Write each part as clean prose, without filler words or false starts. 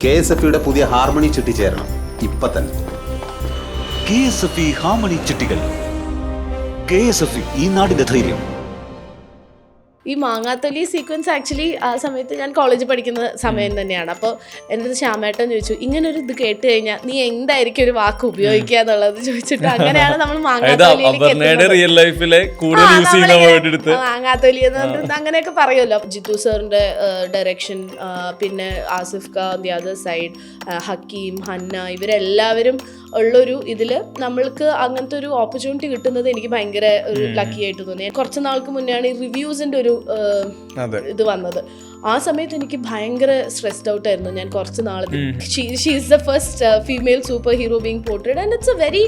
KSFയുടെ പുതിയ ഹാർമണി ചിട്ടി ചേരണം ഇപ്പൊ തന്നെ. KSF harmony ചിട്ടികൾ. KSF ഈ നാടിന്റെ ധൈര്യം. ഈ മാങ്ങാത്തൊലി സീക്വൻസ് ആക്ച്വലി ആ സമയത്ത് ഞാൻ കോളേജിൽ പഠിക്കുന്ന സമയം തന്നെയാണ്. അപ്പോൾ എൻ്റെ അടുത്ത് ശ്യാമേട്ടൻ ചോദിച്ചു, ഇങ്ങനൊരു ഇത് കേട്ട് കഴിഞ്ഞാൽ നീ എന്തായിരിക്കും ഒരു വാക്ക് ഉപയോഗിക്കുക എന്നുള്ളത് ചോദിച്ചിട്ട് അങ്ങനെയാണ് നമ്മൾ മാങ്ങാത്തൊലി എന്ന് പറഞ്ഞിട്ട് അങ്ങനെയൊക്കെ പറയുമല്ലോ. ജിത്തു സാറിൻ്റെ ഡയറക്ഷൻ, പിന്നെ Asif Khan the other side, Hakim, Hanna, ഇവരെല്ലാവരും ഉള്ളൊരു ഇതിൽ നമ്മൾക്ക് അങ്ങനത്തെ ഒരു ഓപ്പർച്യൂണിറ്റി കിട്ടുന്നത് എനിക്ക് ഭയങ്കര ഒരു ലക്കി ആയിട്ട് തോന്നി. കുറച്ച് നാൾക്ക് മുന്നെയാണ് ഈ റിവ്യൂസിൻ്റെ ഒരു ഇത് വന്നത്. ആ സമയത്ത് എനിക്ക് ഭയങ്കര സ്ട്രെസ്ഡ് ഔട്ട് ആയിരുന്നു. ഞാൻ കുറച്ച് നാൾ she is the first female superhero being portrayed and it's a very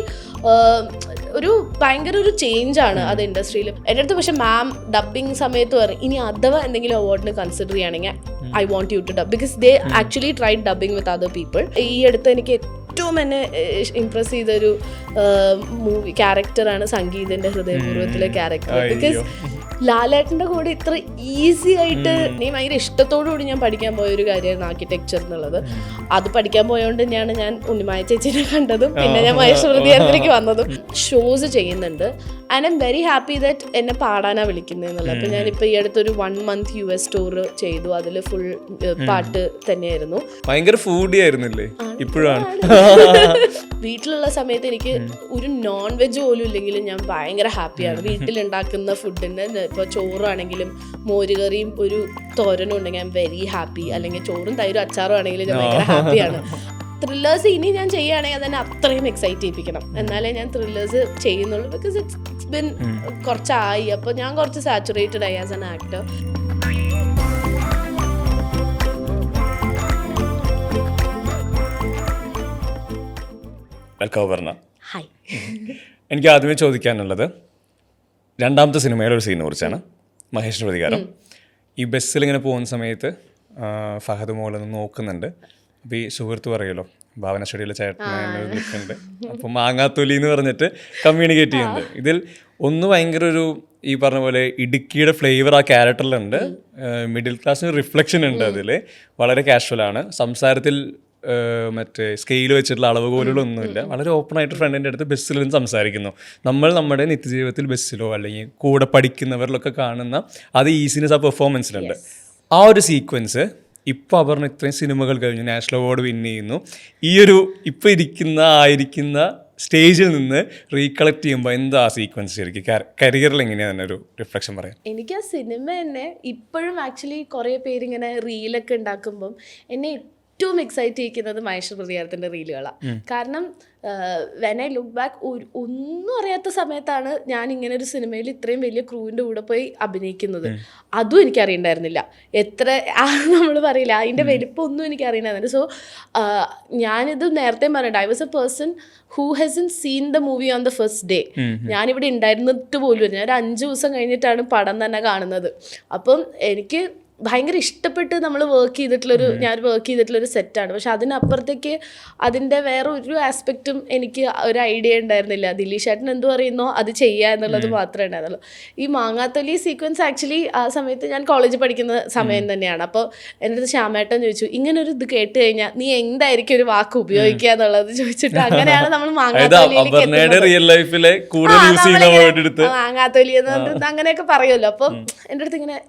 ഒരു ഭയങ്കര ഒരു ചേഞ്ച് ആണ് അത് ഇൻഡസ്ട്രിയിൽ. എൻ്റെ അടുത്ത് പക്ഷെ മാം ഡബിങ് സമയത്ത് പറയും, ഇനി അഥവാ എന്തെങ്കിലും അവാർഡിന് കൺസിഡർ ചെയ്യുകയാണെങ്കിൽ I want you to dub, because they actually tried dubbing with other people. ഈ അടുത്ത് എനിക്ക് ഏറ്റവും എന്നെ ഇംപ്രസ് ചെയ്തൊരു മൂവി ക്യാരക്ടറാണ് സംഗീതന്റെ ഹൃദയപൂർവ്വത്തിലെ ക്യാരക്ടർ. ബിക്കോസ് ലാലേട്ടൻ്റെ കൂടെ ഇത്ര ഈസി ആയിട്ട് ഭയങ്കര ഇഷ്ടത്തോടുകൂടി ഞാൻ പഠിക്കാൻ പോയൊരു കാര്യമായിരുന്നു ആർക്കിടെക്ചർ എന്നുള്ളത്. അത് പഠിക്കാൻ പോയതുകൊണ്ട് തന്നെയാണ് ഞാൻ ഉണ്ണിമായ ചേച്ചിനെ കണ്ടതും പിന്നെ ഞാൻ മഹേഷ് പ്രതികാരത്തിലേക്ക് വന്നതും. ഷോസ് ചെയ്യുന്നുണ്ട് and I am very happy that എന്നെ പാടാനാണ് വിളിക്കുന്നതെന്നുള്ളത്. അപ്പോൾ ഞാനിപ്പോൾ ഈ അടുത്തൊരു 1 month US ടൂർ ചെയ്തു. അതിൽ ഫുൾ പാട്ട് തന്നെയായിരുന്നു. ഭയങ്കര ഫുഡി ആയിരുന്നില്ലേ? ഇപ്പോഴാണ് വീട്ടിലുള്ള സമയത്ത് എനിക്ക് ഒരു നോൺ വെജ് പോലും ഇല്ലെങ്കിലും ഞാൻ ഭയങ്കര ഹാപ്പിയാണ്. വീട്ടിലുണ്ടാക്കുന്ന ഫുഡിന് ഇപ്പോൾ ചോറാണെങ്കിലും മോരുകറിയും ഒരു തോരനും ഉണ്ടെങ്കിൽ ഐ എം വെരി ഹാപ്പി. അല്ലെങ്കിൽ ചോറും തൈരും അച്ചാറും ആണെങ്കിലും ഞാൻ ഭയങ്കര ഹാപ്പിയാണ്. ത്രില്ലേഴ്സ് ഇനി ഞാൻ ചെയ്യുകയാണെങ്കിൽ അതിനെ അത്രയും എക്സൈറ്റ് ചെയ്യിപ്പിക്കണം, എന്നാലേ ഞാൻ ത്രില്ലേഴ്സ് ചെയ്യുന്നുള്ളൂ. ബിക്കോസ് ഇറ്റ്സ് ബിൻ കുറച്ചായി, അപ്പോൾ ഞാൻ കുറച്ച് സാച്ചുറേറ്റഡ് ആയി ആസ് ആൻ ആക്ടർ. ഹായ്. എനിക്ക് ആദ്യമേ ചോദിക്കാനുള്ളത് രണ്ടാമത്തെ സിനിമയിലെ ഒരു സീനെ കുറിച്ചാണ്, മഹേഷിൻ്റെ പ്രതികാരം. ഈ ബസ്സിൽ ഇങ്ങനെ പോകുന്ന സമയത്ത് ഫഹദ് മോളൊന്ന് നോക്കുന്നുണ്ട്. അപ്പോൾ ഈ സുഹൃത്ത് പറയുമല്ലോ, ഭാവന സ്റ്റഡിയിലെ ചേട്ടനെ നിൽക്കുന്നുണ്ട്, അപ്പോൾ മാങ്ങാത്തൊലി എന്ന് പറഞ്ഞിട്ട് കമ്മ്യൂണിക്കേറ്റ് ചെയ്യുന്നുണ്ട്. ഇതിൽ ഒന്ന് ഭയങ്കര ഒരു ഈ പറഞ്ഞ പോലെ ഇടുക്കിയുടെ ഫ്ലേവർ ആ ക്യാരക്ടറിലുണ്ട്. മിഡിൽ ക്ലാസ്സിന് റിഫ്ലക്ഷൻ ഉണ്ട് അതിൽ. വളരെ കാഷ്വലാണ് സംസാരത്തിൽ. മറ്റേ സ്കെയിൽ വെച്ചിട്ടുള്ള അളവുകോലുകളൊന്നുമില്ല. വളരെ ഓപ്പണായിട്ട് ഫ്രണ്ടിൻ്റെ അടുത്ത് ബസ്സിൽ നിന്ന് സംസാരിക്കുന്നു. നമ്മൾ നമ്മുടെ നിത്യജീവിതത്തിൽ ബസ്സിലോ അല്ലെങ്കിൽ കൂടെ പഠിക്കുന്നവരിലൊക്കെ കാണുന്ന അത് ഈസിനെസ് ആ പെർഫോമൻസിലുണ്ട്. ആ ഒരു സീക്വൻസ് ഇപ്പോൾ അപർണ ഇത്രയും സിനിമകൾ കഴിഞ്ഞു, നാഷണൽ അവാർഡ് വിൻ ചെയ്യുന്നു. ഈ ഒരു ഇപ്പോൾ ആയിരിക്കുന്ന സ്റ്റേജിൽ നിന്ന് റീകളക്ട് ചെയ്യുമ്പോൾ എന്താ ആ സീക്വൻസ് ശരിക്കും കരിയറിൽ എങ്ങനെയാണ് തന്നെ ഒരു റിഫ്ലക്ഷൻ പറയാം? എനിക്ക് ആ സിനിമ തന്നെ ഇപ്പോഴും ആക്ച്വലി കുറേ പേരിങ്ങനെ റീലൊക്കെ ഉണ്ടാക്കുമ്പം എന്നെ ഏറ്റവും എക്സൈറ്റ് ചെയ്യിക്കുന്നത് മഹേഷ് പ്രതികാരത്തിൻ്റെ റീലുകളാണ്. കാരണം വെൻ ഐ ലുക്ക് ബാക്ക്, ഒന്നും അറിയാത്ത സമയത്താണ് ഞാൻ ഇങ്ങനെ ഒരു സിനിമയിൽ ഇത്രയും വലിയ ക്രൂവിൻ്റെ കൂടെ പോയി അഭിനയിക്കുന്നത്. അതും എനിക്കറിയണ്ടായിരുന്നില്ല. എത്ര നമ്മൾ പറയില്ല അതിൻ്റെ വലിപ്പം ഒന്നും എനിക്കറിയണ്ടായിരുന്നില്ല. സോ ഞാനിത് നേരത്തെ പറയണ്ട, I was a person who hasn't seen the movie on the first day. ഞാനിവിടെ ഉണ്ടായിരുന്നിട്ട് പോലും ഞാൻ ഒരു 5 ദിവസം കഴിഞ്ഞിട്ടാണ് പടം തന്നെ കാണുന്നത്. അപ്പം എനിക്ക് ഭയങ്കര ഇഷ്ടപ്പെട്ട് നമ്മൾ ഞാൻ വർക്ക് ചെയ്തിട്ടുള്ളൊരു സെറ്റാണ്. പക്ഷെ അതിനപ്പുറത്തേക്ക് അതിൻ്റെ വേറെ ഒരു ആസ്പെക്റ്റും എനിക്ക് ഒരു ഐഡിയ ഉണ്ടായിരുന്നില്ല. ദിലീഷ് ചേട്ടൻ എന്ത് പറയുന്നോ അത് ചെയ്യുക എന്നുള്ളത് മാത്രമേ ഉണ്ടായിരുന്നുള്ളൂ. ഈ മാങ്ങാത്തൊലി സീക്വൻസ് ആക്ച്വലി ആ സമയത്ത് ഞാൻ കോളേജിൽ പഠിക്കുന്ന സമയം തന്നെയാണ്. അപ്പോൾ എൻ്റെ അടുത്ത് ശ്യാമേട്ടൻ ചോദിച്ചു, ഇങ്ങനൊരു ഇത് കേട്ട് കഴിഞ്ഞാൽ നീ എന്തായിരിക്കും ഒരു വാക്ക് ഉപയോഗിക്കുക എന്നുള്ളത് ചോദിച്ചിട്ട് അങ്ങനെയാണ് നമ്മൾ മാങ്ങാത്തൊലി എന്ന് പറഞ്ഞിട്ട് അങ്ങനെയൊക്കെ പറയുമല്ലോ. അപ്പം എൻ്റെ അടുത്ത് ഇങ്ങനെ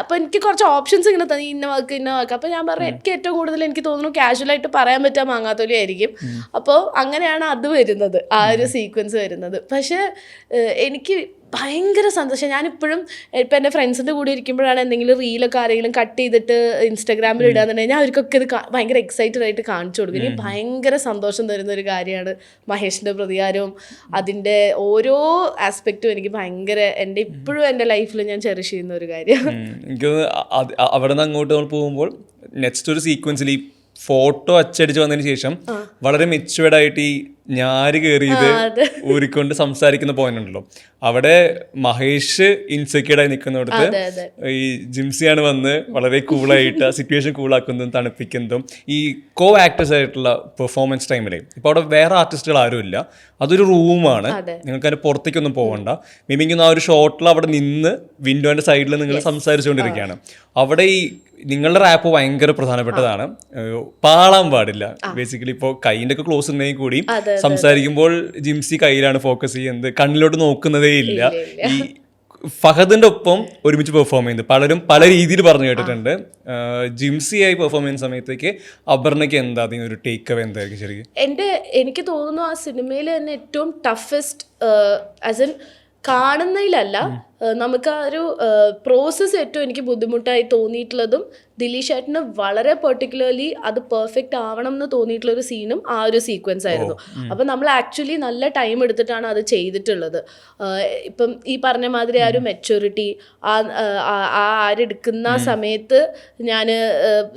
അപ്പോൾ എനിക്ക് കുറച്ച് ഓപ്ഷൻസ് ഇങ്ങനെ തന്നെ, ഇന്ന വാക്ക്. അപ്പോൾ ഞാൻ പറഞ്ഞു എനിക്ക് ഏറ്റവും കൂടുതൽ എനിക്ക് തോന്നുന്നു കാഷ്വലായിട്ട് പറയാൻ പറ്റുക മാങ്ങാത്തൊലി ആയിരിക്കും. അപ്പോൾ അങ്ങനെയാണ് അത് വരുന്നത്, ആ ഒരു സീക്വൻസ് വരുന്നത്. പക്ഷേ എനിക്ക് ഭയങ്കര സന്തോഷം. ഞാനിപ്പോഴും ഇപ്പം എൻ്റെ ഫ്രണ്ട്സിൻ്റെ കൂടെ ഇരിക്കുമ്പോഴാണ് എന്തെങ്കിലും റീലൊക്കെ ആരെങ്കിലും കട്ട് ചെയ്തിട്ട് ഇൻസ്റ്റാഗ്രാമിൽ ഇടാന്നുണ്ടെങ്കിൽ ഞാൻ അവർക്കൊക്കെ ഇത് ഭയങ്കര എക്സൈറ്റഡ് ആയിട്ട് കാണിച്ചു കൊടുക്കും. എനിക്ക് ഭയങ്കര സന്തോഷം തരുന്ന ഒരു കാര്യമാണ് മഹേഷിൻ്റെ പ്രതികാരവും അതിൻ്റെ ഓരോ ആസ്പെക്റ്റും എനിക്ക് ഭയങ്കര ഇപ്പോഴും എൻ്റെ ലൈഫിൽ ഞാൻ ചെറിഷ് ചെയ്യുന്ന ഒരു കാര്യമാണ്. എനിക്ക് അവിടെ നിന്ന് അങ്ങോട്ട് നമ്മൾ പോകുമ്പോൾ നെക്സ്റ്റ് ഒരു സീക്വൻസിൽ ഈ ഫോട്ടോ അച്ചടിച്ച് വന്നതിന് ശേഷം വളരെ മെച്ചുവേർഡായിട്ട് ഈ ഞാര് കയറിയത് ഊരിക്കൊണ്ട് സംസാരിക്കുന്ന പോയിന്റ് ഉണ്ടല്ലോ, അവിടെ മഹേഷ് ഇൻസെക്യൂർഡായി നിൽക്കുന്നിടത്ത് ഈ ജിംസിയാണ് വന്ന് വളരെ കൂളായിട്ട് ആ സിറ്റുവേഷൻ കൂളാക്കുന്നതും തണുപ്പിക്കുന്നതും ഈ കോ ആക്ടേഴ്സ് ആയിട്ടുള്ള പെർഫോമൻസ് ടൈമിൽ ഇപ്പോൾ അവിടെ വേറെ ആർട്ടിസ്റ്റുകൾ ആരുമില്ല, അതൊരു റൂമാണ്, നിങ്ങൾക്ക് അതിന് പുറത്തേക്കൊന്നും പോകണ്ട. മിമിക്കുന്ന ആ ഒരു ഷോട്ടിൽ അവിടെ നിന്ന് വിൻഡോന്റെ സൈഡിൽ നിങ്ങൾ സംസാരിച്ചുകൊണ്ടിരിക്കുകയാണ്. അവിടെ ഈ നിങ്ങളുടെ റാപ്പ് ഭയങ്കര പ്രധാനപ്പെട്ടതാണ്, പാളാൻ പാടില്ല. ബേസിക്കലി ഇപ്പോൾ കൈൻ്റെ ഒക്കെ ക്ലോസ് ഉണ്ടെങ്കിൽ കൂടി സംസാരിക്കുമ്പോൾ ജിംസി കയ്യിലാണ് ഫോക്കസ് ചെയ്യുന്നത്, കണ്ണിലോട്ട് നോക്കുന്നതേ ഇല്ല. ഈ ഫഹദിന്റെ ഒപ്പം ഒരുമിച്ച് പെർഫോം ചെയ്യുന്നത് പലരും പല രീതിയിൽ പറഞ്ഞു കേട്ടിട്ടുണ്ട്. ജിംസിയായി പെർഫോം ചെയ്യുന്ന സമയത്തേക്ക് അപർണയ്ക്ക് എന്താ ഒരു ടേക്ക് അവേ എന്തായിരിക്കും ശരിക്കും? എനിക്ക് തോന്നുന്നു ആ സിനിമയിൽ തന്നെ ഏറ്റവും ടഫസ്റ്റ് ആസ് എൻ കാണുന്നതിലല്ല, നമുക്ക് ആ ഒരു പ്രോസസ്സ് ഏറ്റവും എനിക്ക് ബുദ്ധിമുട്ടായി തോന്നിയിട്ടുള്ളതും ദിലീഷ് ചേട്ടന് വളരെ പെർട്ടിക്കുലർലി അത് പെർഫെക്റ്റ് ആവണം എന്ന് തോന്നിയിട്ടുള്ള ഒരു സീനും ആ ഒരു സീക്വൻസ് ആയിരുന്നു. അപ്പം നമ്മൾ ആക്ച്വലി നല്ല ടൈം എടുത്തിട്ടാണ് അത് ചെയ്തിട്ടുള്ളത്. ഇപ്പം ഈ പറഞ്ഞ മാതിരി ആ ഒരു മെച്യൂരിറ്റി ആരെടുക്കുന്ന സമയത്ത് ഞാൻ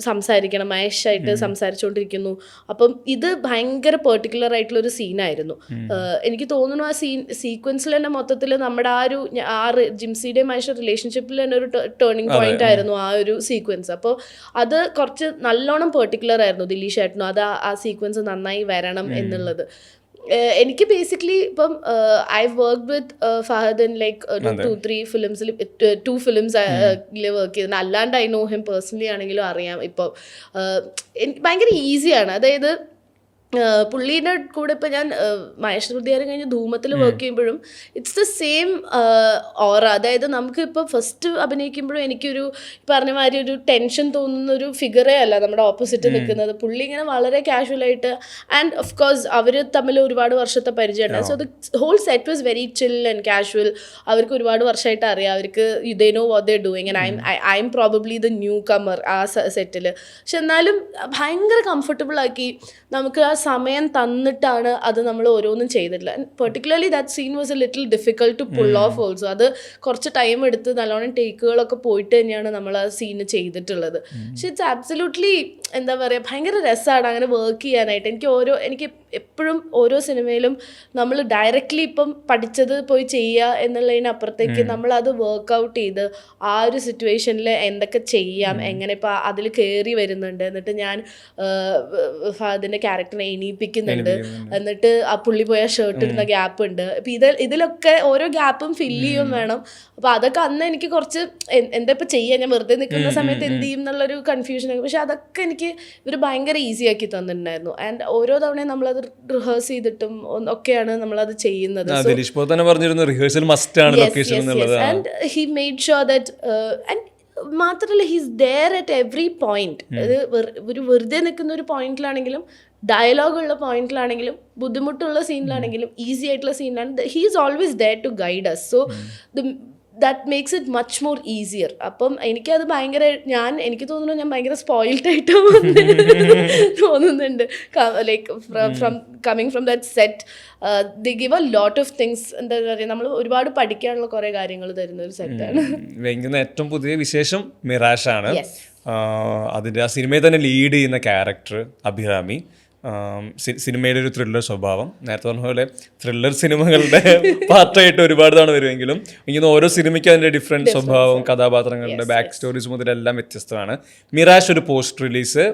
സംസാരിക്കണം, മഹേഷായിട്ട് സംസാരിച്ചുകൊണ്ടിരിക്കുന്നു. അപ്പം ഇത് ഭയങ്കര പെർട്ടിക്കുലർ ആയിട്ടുള്ള ഒരു സീനായിരുന്നു. എനിക്ക് തോന്നുന്നു ആ സീക്വൻസിൽ തന്നെ മൊത്തത്തിൽ നമ്മുടെ ആ ജിംസിയുടെയും മഹേഷ് റിലേഷൻഷിപ്പിൽ തന്നെ ഒരു ടേണിംഗ് പോയിന്റ് ആയിരുന്നു ആ ഒരു സീക്വൻസ്. അപ്പോൾ അത് കുറച്ച് നല്ലോണം പെർട്ടിക്കുലർ ആയിരുന്നു ദിലീഷ് ചേട്ടനും, അത് ആ സീക്വൻസ് നന്നായി വരണം എന്നുള്ളത്. എനിക്ക് ബേസിക്കലി ഇപ്പം I work with Fahad in like 2-3 ഫിലിംസിൽ 2 ഫിലിംസിൽ വർക്ക് ചെയ്തിട്ടുണ്ട്. അല്ലാണ്ട് ഐ നോ ഹിം പേഴ്സണലി ആണെങ്കിലും അറിയാം. ഇപ്പോൾ എനിക്ക് ഭയങ്കര ഈസിയാണ്, അതായത് പുള്ളീൻ്റെ കൂടെ ഇപ്പം ഞാൻ മഹേഷ് ഹൃദയാരം കഴിഞ്ഞ് ധൂമത്തിൽ വർക്ക് ചെയ്യുമ്പോഴും ഇറ്റ്സ് ദ സെയിം ഓറ. അതായത് നമുക്കിപ്പോൾ ഫസ്റ്റ് അഭിനയിക്കുമ്പോഴും എനിക്കൊരു പറഞ്ഞ മാതിരി ഒരു ടെൻഷൻ തോന്നുന്ന ഒരു ഫിഗറേ അല്ല നമ്മുടെ ഓപ്പോസിറ്റ് നിൽക്കുന്നത്. പുള്ളി ഇങ്ങനെ വളരെ കാഷ്വലായിട്ട്, ആൻഡ് ഓഫ് കോഴ്സ് അവർ തമ്മിൽ ഒരുപാട് വർഷത്തെ പരിചയമുണ്ട്. So the whole set was very chill and casual. അവർക്ക് ഒരുപാട് വർഷമായിട്ട് അറിയാം, അവർക്ക് they know what they doing, and I am probably the newcomer ആ സെറ്റിൽ. പക്ഷെ എന്നാലും ഭയങ്കര കംഫർട്ടബിൾ ആക്കി നമുക്ക് ആ സമയം തന്നിട്ടാണ് അത് നമ്മൾ ഓരോന്നും ചെയ്തിട്ടില്ല. Particularly that scene was a little difficult to pull off also. അത് കുറച്ച് ടൈം എടുത്ത് നല്ലോണം ടേക്കുകളൊക്കെ പോയിട്ട് തന്നെയാണ് നമ്മൾ ആ സീന് ചെയ്തിട്ടുള്ളത്. പക്ഷെ ഇറ്റ്സ് ആബ്സല്യൂട്ട്ലി എന്താ പറയുക, ഭയങ്കര രസമാണ് അങ്ങനെ വർക്ക് ചെയ്യാനായിട്ട്. എനിക്ക് എപ്പോഴും ഓരോ സിനിമയിലും നമ്മൾ ഡയറക്റ്റ്ലി ഇപ്പം പഠിച്ചത് പോയി ചെയ്യുക എന്നുള്ളതിനപ്പുറത്തേക്ക് നമ്മളത് വർക്കൗട്ട് ചെയ്ത് ആ ഒരു സിറ്റുവേഷനിൽ എന്തൊക്കെ ചെയ്യാം, എങ്ങനെ ഇപ്പം അതിൽ കയറി വരുന്നുണ്ട്, എന്നിട്ട് ഞാൻ അതിൻ്റെ ക്യാരക്ടറിനെ എണീപ്പിക്കുന്നുണ്ട്, എന്നിട്ട് ആ പുള്ളി പോയ ഷർട്ട് ഇടുന്ന ഗ്യാപ്പ് ഉണ്ട്. അപ്പം ഇതിലൊക്കെ ഓരോ ഗ്യാപ്പും ഫില്ല് ചെയ്യും വേണം. അപ്പം അതൊക്കെ അന്ന് എനിക്ക് കുറച്ച് എന്താ ഇപ്പം ചെയ്യുക, ഞാൻ വെറുതെ നിൽക്കുന്ന സമയത്ത് എന്ത് ചെയ്യും എന്നുള്ളൊരു കൺഫ്യൂഷനൊക്കെ. പക്ഷെ അതൊക്കെ എനിക്ക് ഇവർ ഭയങ്കര ഈസി ആക്കി തന്നിട്ടുണ്ടായിരുന്നു. ആൻഡ് ഓരോ തവണയും നമ്മളത് റിഹേഴ്സ് ചെയ്തിട്ടും ഒക്കെയാണ് നമ്മളത് ചെയ്യുന്നത്. And he made sure that, and മാത്രമല്ല he's there at every point. അത് ഒരു വെറുതെ നിൽക്കുന്ന ഒരു പോയിന്റിലാണെങ്കിലും ഡയലോഗ് ഉള്ള പോയിന്റിലാണെങ്കിലും ബുദ്ധിമുട്ടുള്ള സീനിലാണെങ്കിലും ഈസി ആയിട്ടുള്ള സീനിലാണ് he is always there to guide us. So that makes it much more easier. അപ്പം എനിക്കത് ഭയങ്കര എനിക്ക് തോന്നുന്നു ഞാൻ ഭയങ്കര സ്പോയിൽഡ് ആയിട്ട് തോന്നുന്നുണ്ട്. Like from coming from that set they give A lot of things. എന്താ പറയുക, നമ്മൾ ഒരുപാട് പഠിക്കാനുള്ള കുറേ കാര്യങ്ങൾ തരുന്ന ഒരു സെറ്റാണ്. ഏറ്റവും പുതിയ വിശേഷം മിറാഷാണ്. അതിൻ്റെ ആ സിനിമയെ തന്നെ ലീഡ് ചെയ്യുന്ന ക്യാരക്ടർ അഭിരാമി, സിനിമയുടെ ഒരു ത്രില്ലർ സ്വഭാവം. നേരത്തെ പറഞ്ഞ പോലെ ത്രില്ലർ സിനിമകളുടെ പാർട്ടായിട്ട് ഒരുപാട് തവണ വരുമെങ്കിലും ഇങ്ങനെ ഓരോ സിനിമയ്ക്കും അതിൻ്റെ ഡിഫറെൻറ്റ് സ്വഭാവം, കഥാപാത്രങ്ങളുടെ ബാക്ക് സ്റ്റോറീസ് മുതലെല്ലാം വ്യത്യസ്തമാണ്. മിറാഷ് ഒരു പോസ്റ്റ് റിലീസ്,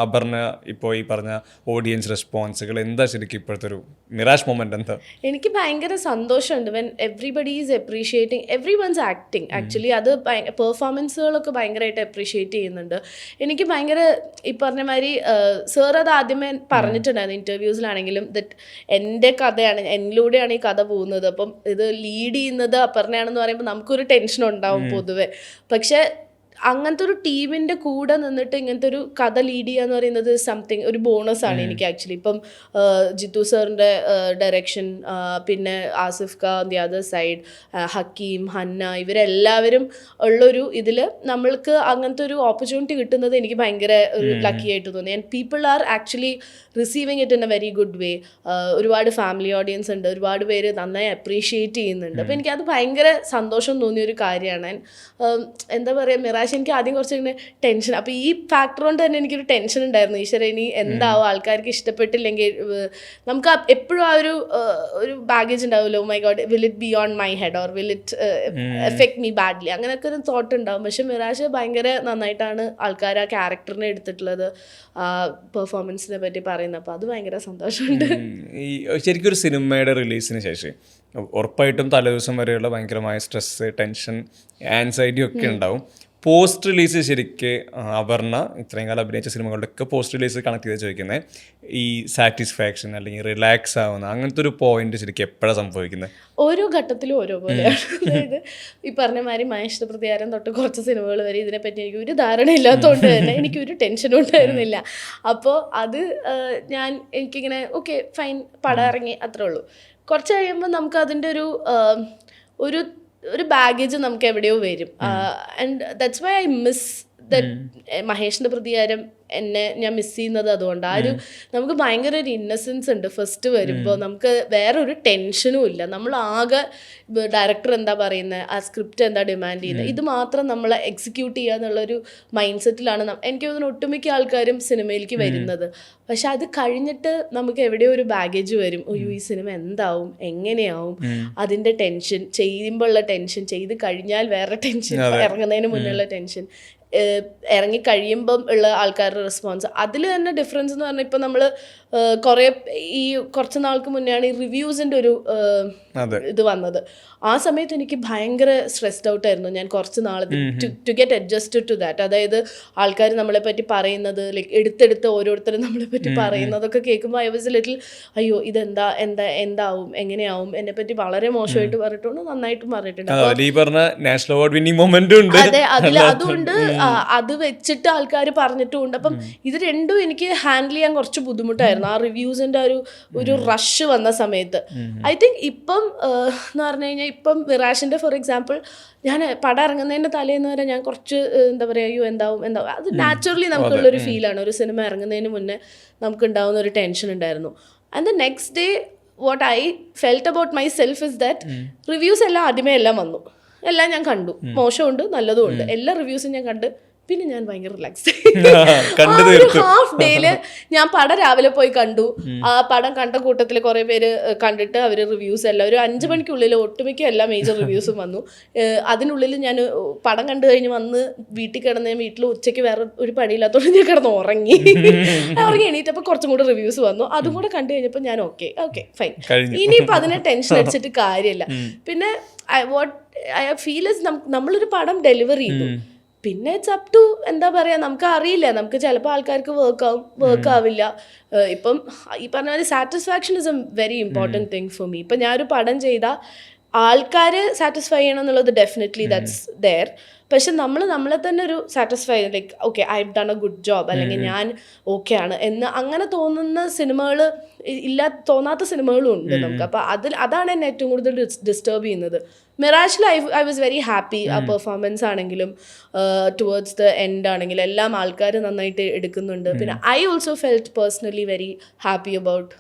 അപർണ ഇപ്പോൾ ഈ പറഞ്ഞ ഓഡിയൻസ് റെസ്പോൺസുകൾ എന്താ ശരിക്കും ഇപ്പോഴത്തെ ഒരു മിറാഷ് മൊമെന്റ് എന്താ? എനിക്ക് ഭയങ്കര സന്തോഷമുണ്ട് when everybody is appreciating everyone's acting. Actually അത് പെർഫോമൻസുകളൊക്കെ ഭയങ്കരമായിട്ട് അപ്രീഷിയേറ്റ് ചെയ്യുന്നുണ്ട്. എനിക്ക് ഭയങ്കര ഈ പറഞ്ഞ മാതിരി സാർ അത് ആദ്യമേ പറഞ്ഞിട്ടുണ്ടായിരുന്നു ഇൻ്റർവ്യൂസിലാണെങ്കിലും, ദറ്റ് എൻ്റെ കഥയാണ്, എന്നിലൂടെയാണ് ഈ കഥ പോകുന്നത്, അപ്പം ഇത് ലീഡ് ചെയ്യുന്നത് അപർണയാണെന്ന് പറയുമ്പോൾ നമുക്കൊരു ടെൻഷൻ ഉണ്ടാവും പൊതുവെ. പക്ഷേ അങ്ങനത്തെ ഒരു ടീമിൻ്റെ കൂടെ നിന്നിട്ട് ഇങ്ങനത്തെ ഒരു കഥ ലീഡ് ചെയ്യുക എന്ന് പറയുന്നത് സംതിങ് ഒരു ബോണസാണ് എനിക്ക് ആക്ച്വലി. ഇപ്പം ജിത്തു സാറിൻ്റെ ഡയറക്ഷൻ, പിന്നെ Asif Khan on the other side, Hakim, Hanna, ഇവരെല്ലാവരും ഉള്ളൊരു ഇതിൽ നമ്മൾക്ക് അങ്ങനത്തെ ഒരു ഓപ്പർച്യൂണിറ്റി കിട്ടുന്നത് എനിക്ക് ഭയങ്കര ഒരു ലക്കി ആയിട്ട് തോന്നി. And people are actually receiving it in A very good way. ഒരുപാട് ഫാമിലി ഓഡിയൻസ് ഉണ്ട്, ഒരുപാട് പേര് നന്നായി അപ്രീഷിയേറ്റ് ചെയ്യുന്നുണ്ട്. അപ്പോൾ എനിക്കത് ഭയങ്കര സന്തോഷം തോന്നിയൊരു കാര്യമാണ്. എന്താ പറയുക, മിറാഷ് മിറാഷ് എനിക്ക് ആദ്യം കുറച്ച് ഇങ്ങനെ ടെൻഷൻ, അപ്പോൾ ഈ ഫാക്ടർ കൊണ്ട് തന്നെ എനിക്കൊരു ടെൻഷൻ ഉണ്ടായിരുന്നു. ഈശ്വര ഇനി എന്താവും, ആൾക്കാർക്ക് ഇഷ്ടപ്പെട്ടില്ലെങ്കിൽ നമുക്ക് എപ്പോഴും ആ ഒരു ബാഗേജ് ഉണ്ടാവുമല്ലോ, my God will it be on my head or will it effect me badly, അങ്ങനെയൊക്കെ ഒരു തോട്ട് ഉണ്ടാവും. പക്ഷെ മിറാഷ് ഭയങ്കര നന്നായിട്ടാണ് ആൾക്കാർ ആ ക്യാരക്ടറിനെ എടുത്തിട്ടുള്ളത്, പെർഫോമൻസിനെ പറ്റി പറയുന്നത്. അപ്പോൾ അത് ഭയങ്കര സന്തോഷമുണ്ട്. ഈ ശരിക്കും ഒരു സിനിമയുടെ റിലീസിന് ശേഷം ഉറപ്പായിട്ടും തലേദിവസം വരെയുള്ള ഭയങ്കരമായ സ്ട്രെസ്, ടെൻഷൻ, ആൻസൈറ്റി ഒക്കെ ഉണ്ടാവും. പോസ്റ്റ് റിലീസ് ശരിക്ക് അപർണ ഇത്രയും കാലം അഭിനയിച്ച സിനിമകളുടെയൊക്കെ പോസ്റ്റ് റിലീസ് കണക്ട് ചെയ്ത് ചോദിക്കുന്നത് ഈ സാറ്റിസ്ഫാക്ഷൻ അല്ലെങ്കിൽ റിലാക്സ് ആവുന്ന അങ്ങനത്തെ ഒരു പോയിന്റ് ശരിക്കും എപ്പോഴാണ് സംഭവിക്കുന്നത്? ഓരോ ഘട്ടത്തിലും ഓരോ പോലെയാണ്. അതായത് ഈ പറഞ്ഞ മാതിരി മഹേഷ് പ്രതികാരം തൊട്ട് കുറച്ച് സിനിമകൾ വരെ ഇതിനെപ്പറ്റി എനിക്ക് ഒരു ധാരണ ഇല്ലാത്തതുകൊണ്ട് തന്നെ എനിക്കൊരു ടെൻഷനും ഉണ്ടായിരുന്നില്ല. അപ്പോൾ അത് എനിക്കിങ്ങനെ ഓക്കെ ഫൈൻ, പടം ഇറങ്ങി, അത്രേ ഉള്ളൂ. കുറച്ച് കഴിയുമ്പോൾ നമുക്ക് അതിൻ്റെ ഒരു ബാഗേജ് നമുക്ക് എവിടെയോ വരും. And that's why I miss that മഹേഷിൻ്റെ പ്രതികാരം ഞാൻ മിസ് ചെയ്യുന്നത് അതുകൊണ്ട്. നമുക്ക് ഭയങ്കര ഒരു ഇന്നസെൻസ് ഉണ്ട് ഫസ്റ്റ് വരുമ്പോൾ, നമുക്ക് വേറെ ഒരു ടെൻഷനും ഇല്ല. നമ്മൾ ആകെ ഡയറക്ടർ എന്താ പറയുന്നത്, ആ സ്ക്രിപ്റ്റ് എന്താ ഡിമാൻഡ് ചെയ്യുന്നത്, ഇത് മാത്രം നമ്മൾ എക്സിക്യൂട്ട് ചെയ്യുക എന്നുള്ളൊരു മൈൻഡ് സെറ്റിലാണ് എനിക്ക് തോന്നുന്നു ഒട്ടുമിക്ക ആൾക്കാരും സിനിമയിലേക്ക് വരുന്നത്. പക്ഷെ അത് കഴിഞ്ഞിട്ട് നമുക്ക് എവിടെയോ ഒരു ബാഗേജ് വരും. അയ്യോ ഈ സിനിമ എന്താവും, എങ്ങനെയാവും, അതിൻ്റെ ടെൻഷൻ, ചെയ്യുമ്പോഴുള്ള ടെൻഷൻ, ചെയ്ത് കഴിഞ്ഞാൽ വേറെ ടെൻഷൻ, ഇറങ്ങുന്നതിന് മുന്നുള്ള ടെൻഷൻ, ഇറങ്ങിക്കഴിയുമ്പം ഉള്ള ആൾക്കാരുടെ റെസ്പോൺസ്, അതിൽ തന്നെ ഡിഫറൻസ് എന്ന് പറഞ്ഞാൽ ഇപ്പം നമ്മൾ കുറച്ച് നാൾക്ക് മുന്നെയാണ് ഈ റിവ്യൂസിൻ്റെ ഒരു ഇത് വന്നത്. ആ സമയത്ത് എനിക്ക് ഭയങ്കര സ്ട്രെസ്ഡ് ഔട്ട് ആയിരുന്നു. ഞാൻ കുറച്ച് നാൾ to get adjusted to that. അതായത് ആൾക്കാർ നമ്മളെ പറ്റി പറയുന്നത്, ലൈക്ക് എടുത്തെടുത്ത് ഓരോരുത്തരും നമ്മളെ പറ്റി പറയുന്നതൊക്കെ കേൾക്കുമ്പോൾ ഐ വാസ് ലിറ്റിൽ അയ്യോ എന്താവും, എങ്ങനെയാവും, എന്നെ പറ്റി വളരെ മോശമായിട്ട് പറഞ്ഞിട്ടുണ്ട്, നന്നായിട്ടും പറഞ്ഞിട്ടുണ്ട്. അതെ, അതുകൊണ്ട് അത് വെച്ചിട്ട് ആൾക്കാർ പറഞ്ഞിട്ടുമുണ്ട്. അപ്പം ഇത് രണ്ടും എനിക്ക് ഹാൻഡിൽ ചെയ്യാൻ കുറച്ച് ബുദ്ധിമുട്ടായിരുന്നു ആ റിവ്യൂസിൻ്റെ ഒരു റഷ് വന്ന സമയത്ത്. ഐ തിങ്ക് ഇപ്പം എന്ന് പറഞ്ഞു കഴിഞ്ഞാൽ ഇപ്പം മിറാഷിൻ്റെ ഫോർ എക്സാമ്പിൾ, ഞാൻ പടം ഇറങ്ങുന്നതിൻ്റെ തലേന്ന് വരെ ഞാൻ കുറച്ച് എന്താ പറയുക, അയ്യോ എന്താവും, അത് നാച്ചുറലി നമുക്കുള്ളൊരു ഫീലാണ്. ഒരു സിനിമ ഇറങ്ങുന്നതിന് മുന്നേ നമുക്ക് ഉണ്ടാവുന്ന ഒരു ടെൻഷൻ ഉണ്ടായിരുന്നു. And the next day what I felt about my self is that reviews എല്ലാം ആദ്യമേ എല്ലാം വന്നു, എല്ലാം ഞാൻ കണ്ടു, മോശമുണ്ട് നല്ലതും ഉണ്ട്, എല്ലാ റിവ്യൂസും ഞാൻ കണ്ട്. പിന്നെ ഞാൻ ഭയങ്കര റിലാക്സ്ഡ്. ഒരു ഹാഫ് ഡേയില് ഞാൻ പടം രാവിലെ പോയി കണ്ടു. ആ പടം കണ്ട കൂട്ടത്തിൽ കുറേ പേര് കണ്ടിട്ട് അവർ റിവ്യൂസ് എല്ലാം ഒരു 5 മണിക്കുള്ളിൽ ഒട്ടുമിക്ക എല്ലാ മേജർ റിവ്യൂസും വന്നു. അതിനുള്ളിൽ ഞാൻ പടം കണ്ടു കഴിഞ്ഞ് വന്ന് വീട്ടിൽ കിടന്ന്, വീട്ടിൽ ഉച്ചയ്ക്ക് വേറെ ഒരു പണിയില്ലാത്തതുകൊണ്ട് ഞാൻ കിടന്ന് ഉറങ്ങി എണീറ്റപ്പോൾ കുറച്ചും കൂടെ റിവ്യൂസ് വന്നു. അതും കൂടെ കണ്ടു കഴിഞ്ഞപ്പോൾ ഞാൻ ഓക്കെ ഫൈൻ, ഇനിയിപ്പോൾ അതിനെ ടെൻഷൻ അടിച്ചിട്ട് കാര്യമില്ല. പിന്നെ വാട്ട് ഐ ഫീൽ ഇസ് നമ്മളൊരു പടം ഡെലിവർ ചെയ്തു, പിന്നെ ഇറ്റ്സ് അപ് ടു എന്താ പറയുക, നമുക്ക് അറിയില്ല, നമുക്ക് ചിലപ്പോൾ ആൾക്കാർക്ക് വർക്ക് ആവില്ല. ഇപ്പം ഈ പറഞ്ഞ പോലെ satisfaction is A very important thing for me. ഇപ്പം ഞാനൊരു പടം ചെയ്താൽ ആൾക്കാർ സാറ്റിസ്ഫൈ ചെയ്യണം എന്നുള്ളത് ഡെഫിനറ്റ്ലി ദാറ്റ്സ് ദെയർ. പക്ഷെ നമ്മളെ തന്നെ ഒരു satisfy, like okay I have done A good job, അല്ലെങ്കിൽ ഞാൻ ഓക്കെ ആണ് എന്ന് അങ്ങനെ തോന്നുന്ന സിനിമകൾ തോന്നാത്ത സിനിമകളും ഉണ്ട് നമുക്ക്. അപ്പോൾ അതാണ് എന്നെ ഏറ്റവും കൂടുതൽ ഡിസ്റ്റർബ് ചെയ്യുന്നത്. മിറാഷിൽ ഐ വാസ് വെരി ഹാപ്പി. ആ പെർഫോമൻസ് ആണെങ്കിലും ടുവേർഡ്സ് ദ എൻഡ് ആണെങ്കിലും എല്ലാം ആൾക്കാർ നന്നായിട്ട് എടുക്കുന്നുണ്ട്. പിന്നെ I also felt personally very happy about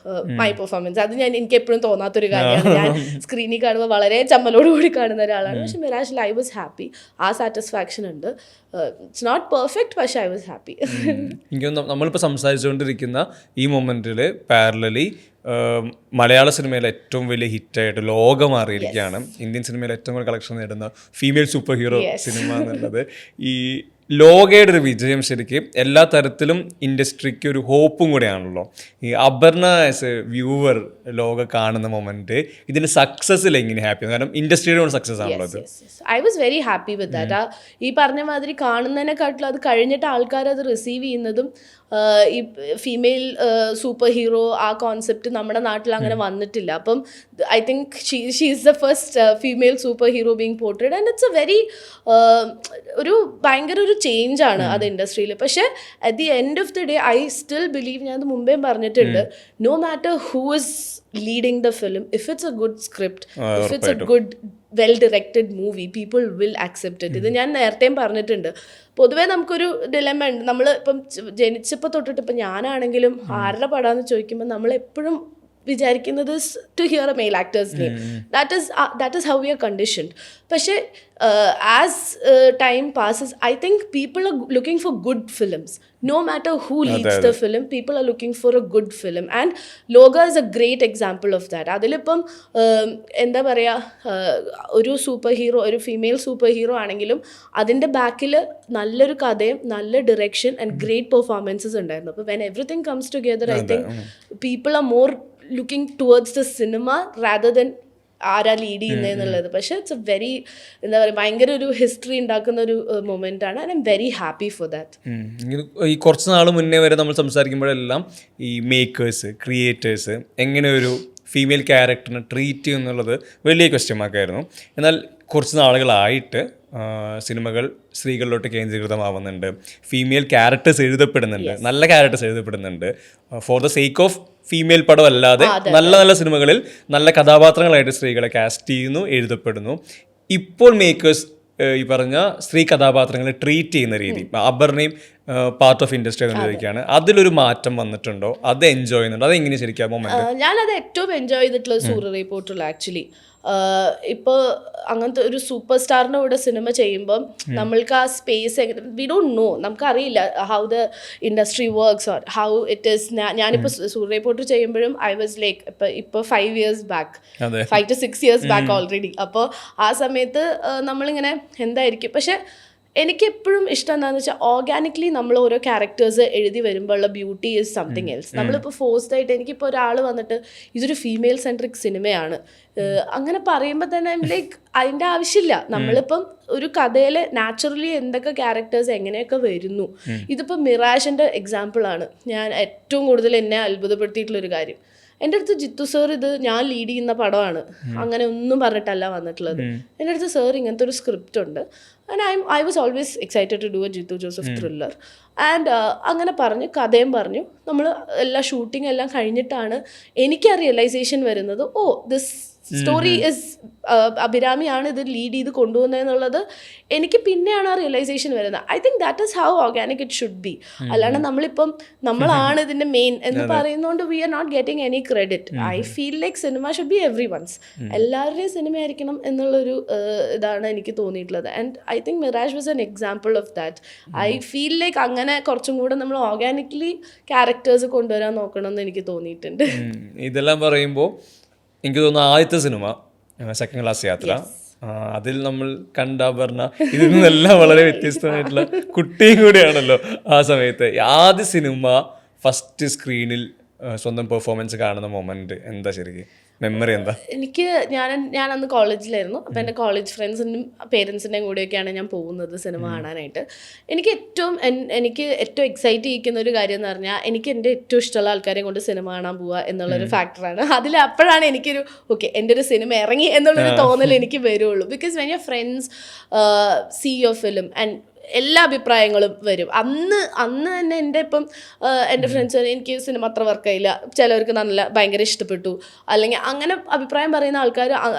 my performance. അത് എനിക്ക് എപ്പോഴും തോന്നാത്തൊരു കാര്യമാണ്. ഞാൻ സ്ക്രീനിൽ കാണുമ്പോൾ വളരെ ചമ്മലോടുകൂടി കാണുന്ന ഒരാളാണ്. പക്ഷെ മിറാഷിൽ ഐ വാസ് ഹാപ്പി, ആ സാറ്റിസ്ഫാക്ഷൻ ഉണ്ട്. ഇറ്റ്സ് നോട്ട് പെർഫെക്റ്റ്, പക്ഷെ ഐ വാസ് ഹാപ്പി. എനിക്ക് നമ്മളിപ്പോൾ സംസാരിച്ചുകൊണ്ടിരിക്കുന്ന ഈ മൊമെന്റിൽ പാരലലി മലയാള സിനിമയിലെ ഏറ്റവും വലിയ ഹിറ്റായിട്ട് ലോകം മാറിയിരിക്കുകയാണ്. ഇന്ത്യൻ സിനിമയിൽ ഏറ്റവും കൂടുതൽ കളക്ഷൻ നേടുന്ന ഫീമെയിൽ സൂപ്പർ ഹീറോ സിനിമ എന്നുള്ളത്. ഈ ലോകയുടെ ഒരു വിജയം ശരിക്കും എല്ലാ തരത്തിലും ഇൻഡസ്ട്രിക്ക് ഒരു ഹോപ്പും കൂടെയാണല്ലോ. ഈ അപർണ ആസ് എ വ്യൂവർ ലോക കാണുന്ന മൊമെന്റ് ഇതിന്റെ സക്സസിൽ എങ്ങനെ ഹാപ്പിയാണ്? കാരണം ഇൻഡസ്ട്രിയുടെ സക്സസ് ആണല്ലോ അത്. I was very happy with that. ഈ പറഞ്ഞ മാതിരി കാണുന്നതിനെക്കാട്ടിലും അത് കഴിഞ്ഞിട്ട് ആൾക്കാർ അത് റിസീവ് ചെയ്യുന്നതും, ഈ ഫീമെയിൽ സൂപ്പർ ഹീറോ ആ കോൺസെപ്റ്റ് നമ്മുടെ നാട്ടിൽ അങ്ങനെ വന്നിട്ടില്ല. അപ്പം I think she is the first female superhero being portrayed and it's a very ഒരു ഭയങ്കര ഒരു ചേഞ്ച് ആണ് അത് ഇൻഡസ്ട്രിയിൽ. പക്ഷേ at the end of the day I still believe, ഞാൻ അത് മുമ്പേ പറഞ്ഞിട്ടുണ്ട്, no matter who is leading the film, if it's a good script, if it's a good well directed movie, people will accept it. ഇത് ഞാൻ നേരത്തെയും പറഞ്ഞിട്ടുണ്ട്. പൊതുവേ നമുക്കൊരു ഡിലെമ ഉണ്ട്. നമ്മൾ ഇപ്പം ജനിച്ചപ്പോൾ തൊട്ടിട്ട് ഇപ്പം ഞാനാണെങ്കിലും ആരുടെ പടാന്ന് ചോദിക്കുമ്പോൾ നമ്മളെപ്പോഴും വിചാരിക്കുന്നത് to hear a male actor's name. That is how we are conditioned. പക്ഷേ as time passes I think people are looking for good films. No matter who leads the film, people are looking for a good film. And Loga is a great example of that. അതിലിപ്പം എന്താ പറയുക, ഒരു super hero, ഒരു female super hero ആണെങ്കിലും അതിൻ്റെ ബാക്കിൽ നല്ലൊരു കഥയും നല്ല ഡിറക്ഷൻ ആൻഡ് ഗ്രേറ്റ് പെർഫോമൻസസ് ഉണ്ടായിരുന്നു. അപ്പോൾ when everything comes together I think people are more looking towards the cinema rather then ആരാ ലീഡ് ചെയ്യുന്നതെന്നുള്ളത്. പക്ഷേ ഇറ്റ്സ് എ വെരി എന്താ പറയുക, ഭയങ്കര ഒരു ഹിസ്റ്ററി ഉണ്ടാക്കുന്ന ഒരു മൊമെൻ്റ് ആണ്. And I am very happy for that. ഈ കുറച്ച് നാൾ മുന്നേ വരെ നമ്മൾ സംസാരിക്കുമ്പോഴെല്ലാം ഈ മേക്കേഴ്സ്, ക്രിയേറ്റേഴ്സ് എങ്ങനെ ഒരു ഫീമെയിൽ ക്യാരക്ടറിനെ ട്രീറ്റ് ചെയ്യും എന്നുള്ളത് വലിയ ക്വസ്റ്റ്യൻ മാർക്കായിരുന്നു. എന്നാൽ കുറച്ച് നാളുകളായിട്ട് സിനിമകൾ സ്ത്രീകളിലോട്ട് കേന്ദ്രീകൃതമാവുന്നുണ്ട്. ഫീമെയിൽ ക്യാരക്ടേഴ്സ് എഴുതപ്പെടുന്നുണ്ട്, നല്ല ക്യാരക്ടേഴ്സ് എഴുതപ്പെടുന്നുണ്ട്. For the sake of female പടം അല്ലാതെ നല്ല നല്ല സിനിമകളിൽ നല്ല കഥാപാത്രങ്ങളായിട്ട് സ്ത്രീകളെ കാസ്റ്റ് ചെയ്യുന്നു, എഴുതപ്പെടുന്നു. ഇപ്പോൾ മേക്കേഴ്സ് ഈ പറഞ്ഞ സ്ത്രീ കഥാപാത്രങ്ങളെ ട്രീറ്റ് ചെയ്യുന്ന രീതി, അപർണയും പാർട്ട് ഓഫ് ഇൻഡസ്ട്രി എന്ന് ചോദിക്കുകയാണ്, അതിലൊരു മാറ്റം വന്നിട്ടുണ്ടോ? അത് എൻജോയ് ചെയ്യുന്നുണ്ടോ? അതെങ്ങനെ ശരിക്കും മൊമെന്റ്? ഞാനത് ഏറ്റവും എൻജോയ് ചെയ്തിട്ടുള്ളത് സൂര്യ റിപ്പോർട്ടിൽ ആക്ച്വലി. ഇപ്പോൾ അങ്ങനത്തെ ഒരു സൂപ്പർ സ്റ്റാറിൻ്റെ കൂടെ സിനിമ ചെയ്യുമ്പം നമ്മൾക്ക് ആ സ്പേസ് വി ഡോണ്ട് നോ, നമുക്കറിയില്ല how the industry works or how it is. ഞാനിപ്പോൾ സൂര്യ റിപ്പോർട്ട് ചെയ്യുമ്പോഴും ഐ വാസ് ലൈക്ക് ഇപ്പോൾ 5 years back, 5 to 6 years back already. അപ്പോൾ ആ സമയത്ത് നമ്മളിങ്ങനെ എന്തായിരിക്കും. പക്ഷെ എനിക്കെപ്പോഴും ഇഷ്ടം എന്താണെന്ന് വെച്ചാൽ ഓർഗാനിക്കലി നമ്മൾ ഓരോ ക്യാരക്ടേഴ്സ് എഴുതി വരുമ്പോഴുള്ള ബ്യൂട്ടി ഈസ് സംതിങ് എൽസ്. നമ്മളിപ്പോൾ ഫോഴ്സ്ഡ് ആയിട്ട് എനിക്കിപ്പോൾ ഒരാൾ വന്നിട്ട് ഇതൊരു ഫീമെയിൽ സെൻട്രിക് സിനിമയാണ് അങ്ങനെ പറയുമ്പോൾ തന്നെ ലൈക്ക് അതിൻ്റെ ആവശ്യമില്ല. നമ്മളിപ്പം ഒരു കഥയിൽ നാച്ചുറലി എന്തൊക്കെ ക്യാരക്ടേഴ്സ് എങ്ങനെയൊക്കെ വരുന്നു. ഇതിപ്പോൾ മിറാഷിൻ്റെ എക്സാമ്പിളാണ് ഞാൻ ഏറ്റവും കൂടുതൽ എന്നെ അത്ഭുതപ്പെടുത്തിയിട്ടുള്ളൊരു കാര്യം. എൻ്റെ അടുത്ത് ജിത്തു സർ ഇത് ഞാൻ ലീഡ് ചെയ്യുന്ന പടമാണ് അങ്ങനെ ഒന്നും പറഞ്ഞിട്ടല്ല വന്നിട്ടുള്ളത്. എൻ്റെ അടുത്ത് സർ ഇങ്ങനത്തെ ഒരു സ്ക്രിപ്റ്റ് ഉണ്ട് and I was always excited to do a Jeethu Joseph thriller. And അങ്ങനെ പറഞ്ഞു, കഥയും പറഞ്ഞു. നമ്മൾ എല്ലാ ഷൂട്ടിംഗ് എല്ലാം കഴിഞ്ഞിട്ടാണ് എനിക്ക് ആ റിയലൈസേഷൻ വരുന്നത്, ഓ ദിസ് സ്റ്റോറി ഇസ് അഭിരാമിയാണ് ഇത് ലീഡ് ചെയ്ത് കൊണ്ടുപോകുന്നതെന്നുള്ളത് എനിക്ക് പിന്നെയാണ് ആ റിയലൈസേഷൻ വരുന്നത്. I think that is how organic it should be. അല്ലാണ്ട് നമ്മളിപ്പം നമ്മളാണ് ഇതിൻ്റെ മെയിൻ എന്ന് പറയുന്നതുകൊണ്ട് we are not getting any credit. I feel like cinema should be every ones, എല്ലാവരുടെയും സിനിമ ആയിരിക്കണം എന്നുള്ളൊരു ഇതാണ് എനിക്ക് തോന്നിയിട്ടുള്ളത്. And I think Mirage was an example of that. I feel like അങ്ങനെ കുറച്ചും കൂടെ നമ്മൾ ഓർഗാനിക്കലി ക്യാരക്ടേഴ്സ് കൊണ്ടുവരാൻ നോക്കണം എന്ന് എനിക്ക് തോന്നിയിട്ടുണ്ട്. ഇതെല്ലാം പറയുമ്പോൾ എനിക്ക് തോന്നുന്നു ആദ്യത്തെ സിനിമ സെക്കൻഡ് ക്ലാസ് യാത്ര, അതിൽ നമ്മൾ കണ്ട പറഞ്ഞ ഇതിൽ നിന്നെല്ലാം വളരെ വ്യത്യസ്തമായിട്ടുള്ള കുട്ടിയും കൂടിയാണല്ലോ ആ സമയത്ത്. ആദ്യ സിനിമ ഫസ്റ്റ് സ്ക്രീനിൽ സ്വന്തം പെർഫോമൻസ് കാണുന്ന മൊമെന്റ് എന്താ, ശരിക്കും മെമ്മറി എന്താ? എനിക്ക് ഞാൻ അന്ന് കോളേജിലായിരുന്നു. അപ്പോൾ എൻ്റെ കോളേജ് ഫ്രണ്ട്സിൻ്റെയും പേരൻസിൻ്റെയും കൂടെയൊക്കെയാണ് ഞാൻ പോകുന്നത് സിനിമ കാണാനായിട്ട്. എനിക്ക് ഏറ്റവും എക്സൈറ്റ് ചെയ്യിക്കുന്ന ഒരു കാര്യം എന്ന് പറഞ്ഞാൽ എനിക്ക് എൻ്റെ ഏറ്റവും ഇഷ്ടമുള്ള ആൾക്കാരെ കൊണ്ട് സിനിമ കാണാൻ പോവുക എന്നുള്ളൊരു ഫാക്ടറാണ്. അപ്പോഴാണ് എനിക്കൊരു ഓക്കെ എൻ്റെ ഒരു സിനിമ ഇറങ്ങി എന്നുള്ളൊരു തോന്നൽ എനിക്ക് വരുള്ളൂ. Because when your friends see your film and എല്ലാ അഭിപ്രായങ്ങളും വരും. അന്ന് തന്നെ എൻ്റെ ഫ്രണ്ട്സ് എനിക്ക് സിനിമ അത്ര വർക്കായില്ല, ചിലവർക്ക് ഭയങ്കര ഇഷ്ടപ്പെട്ടു, അല്ലെങ്കിൽ അങ്ങനെ അഭിപ്രായം പറയുന്ന ആൾക്കാർ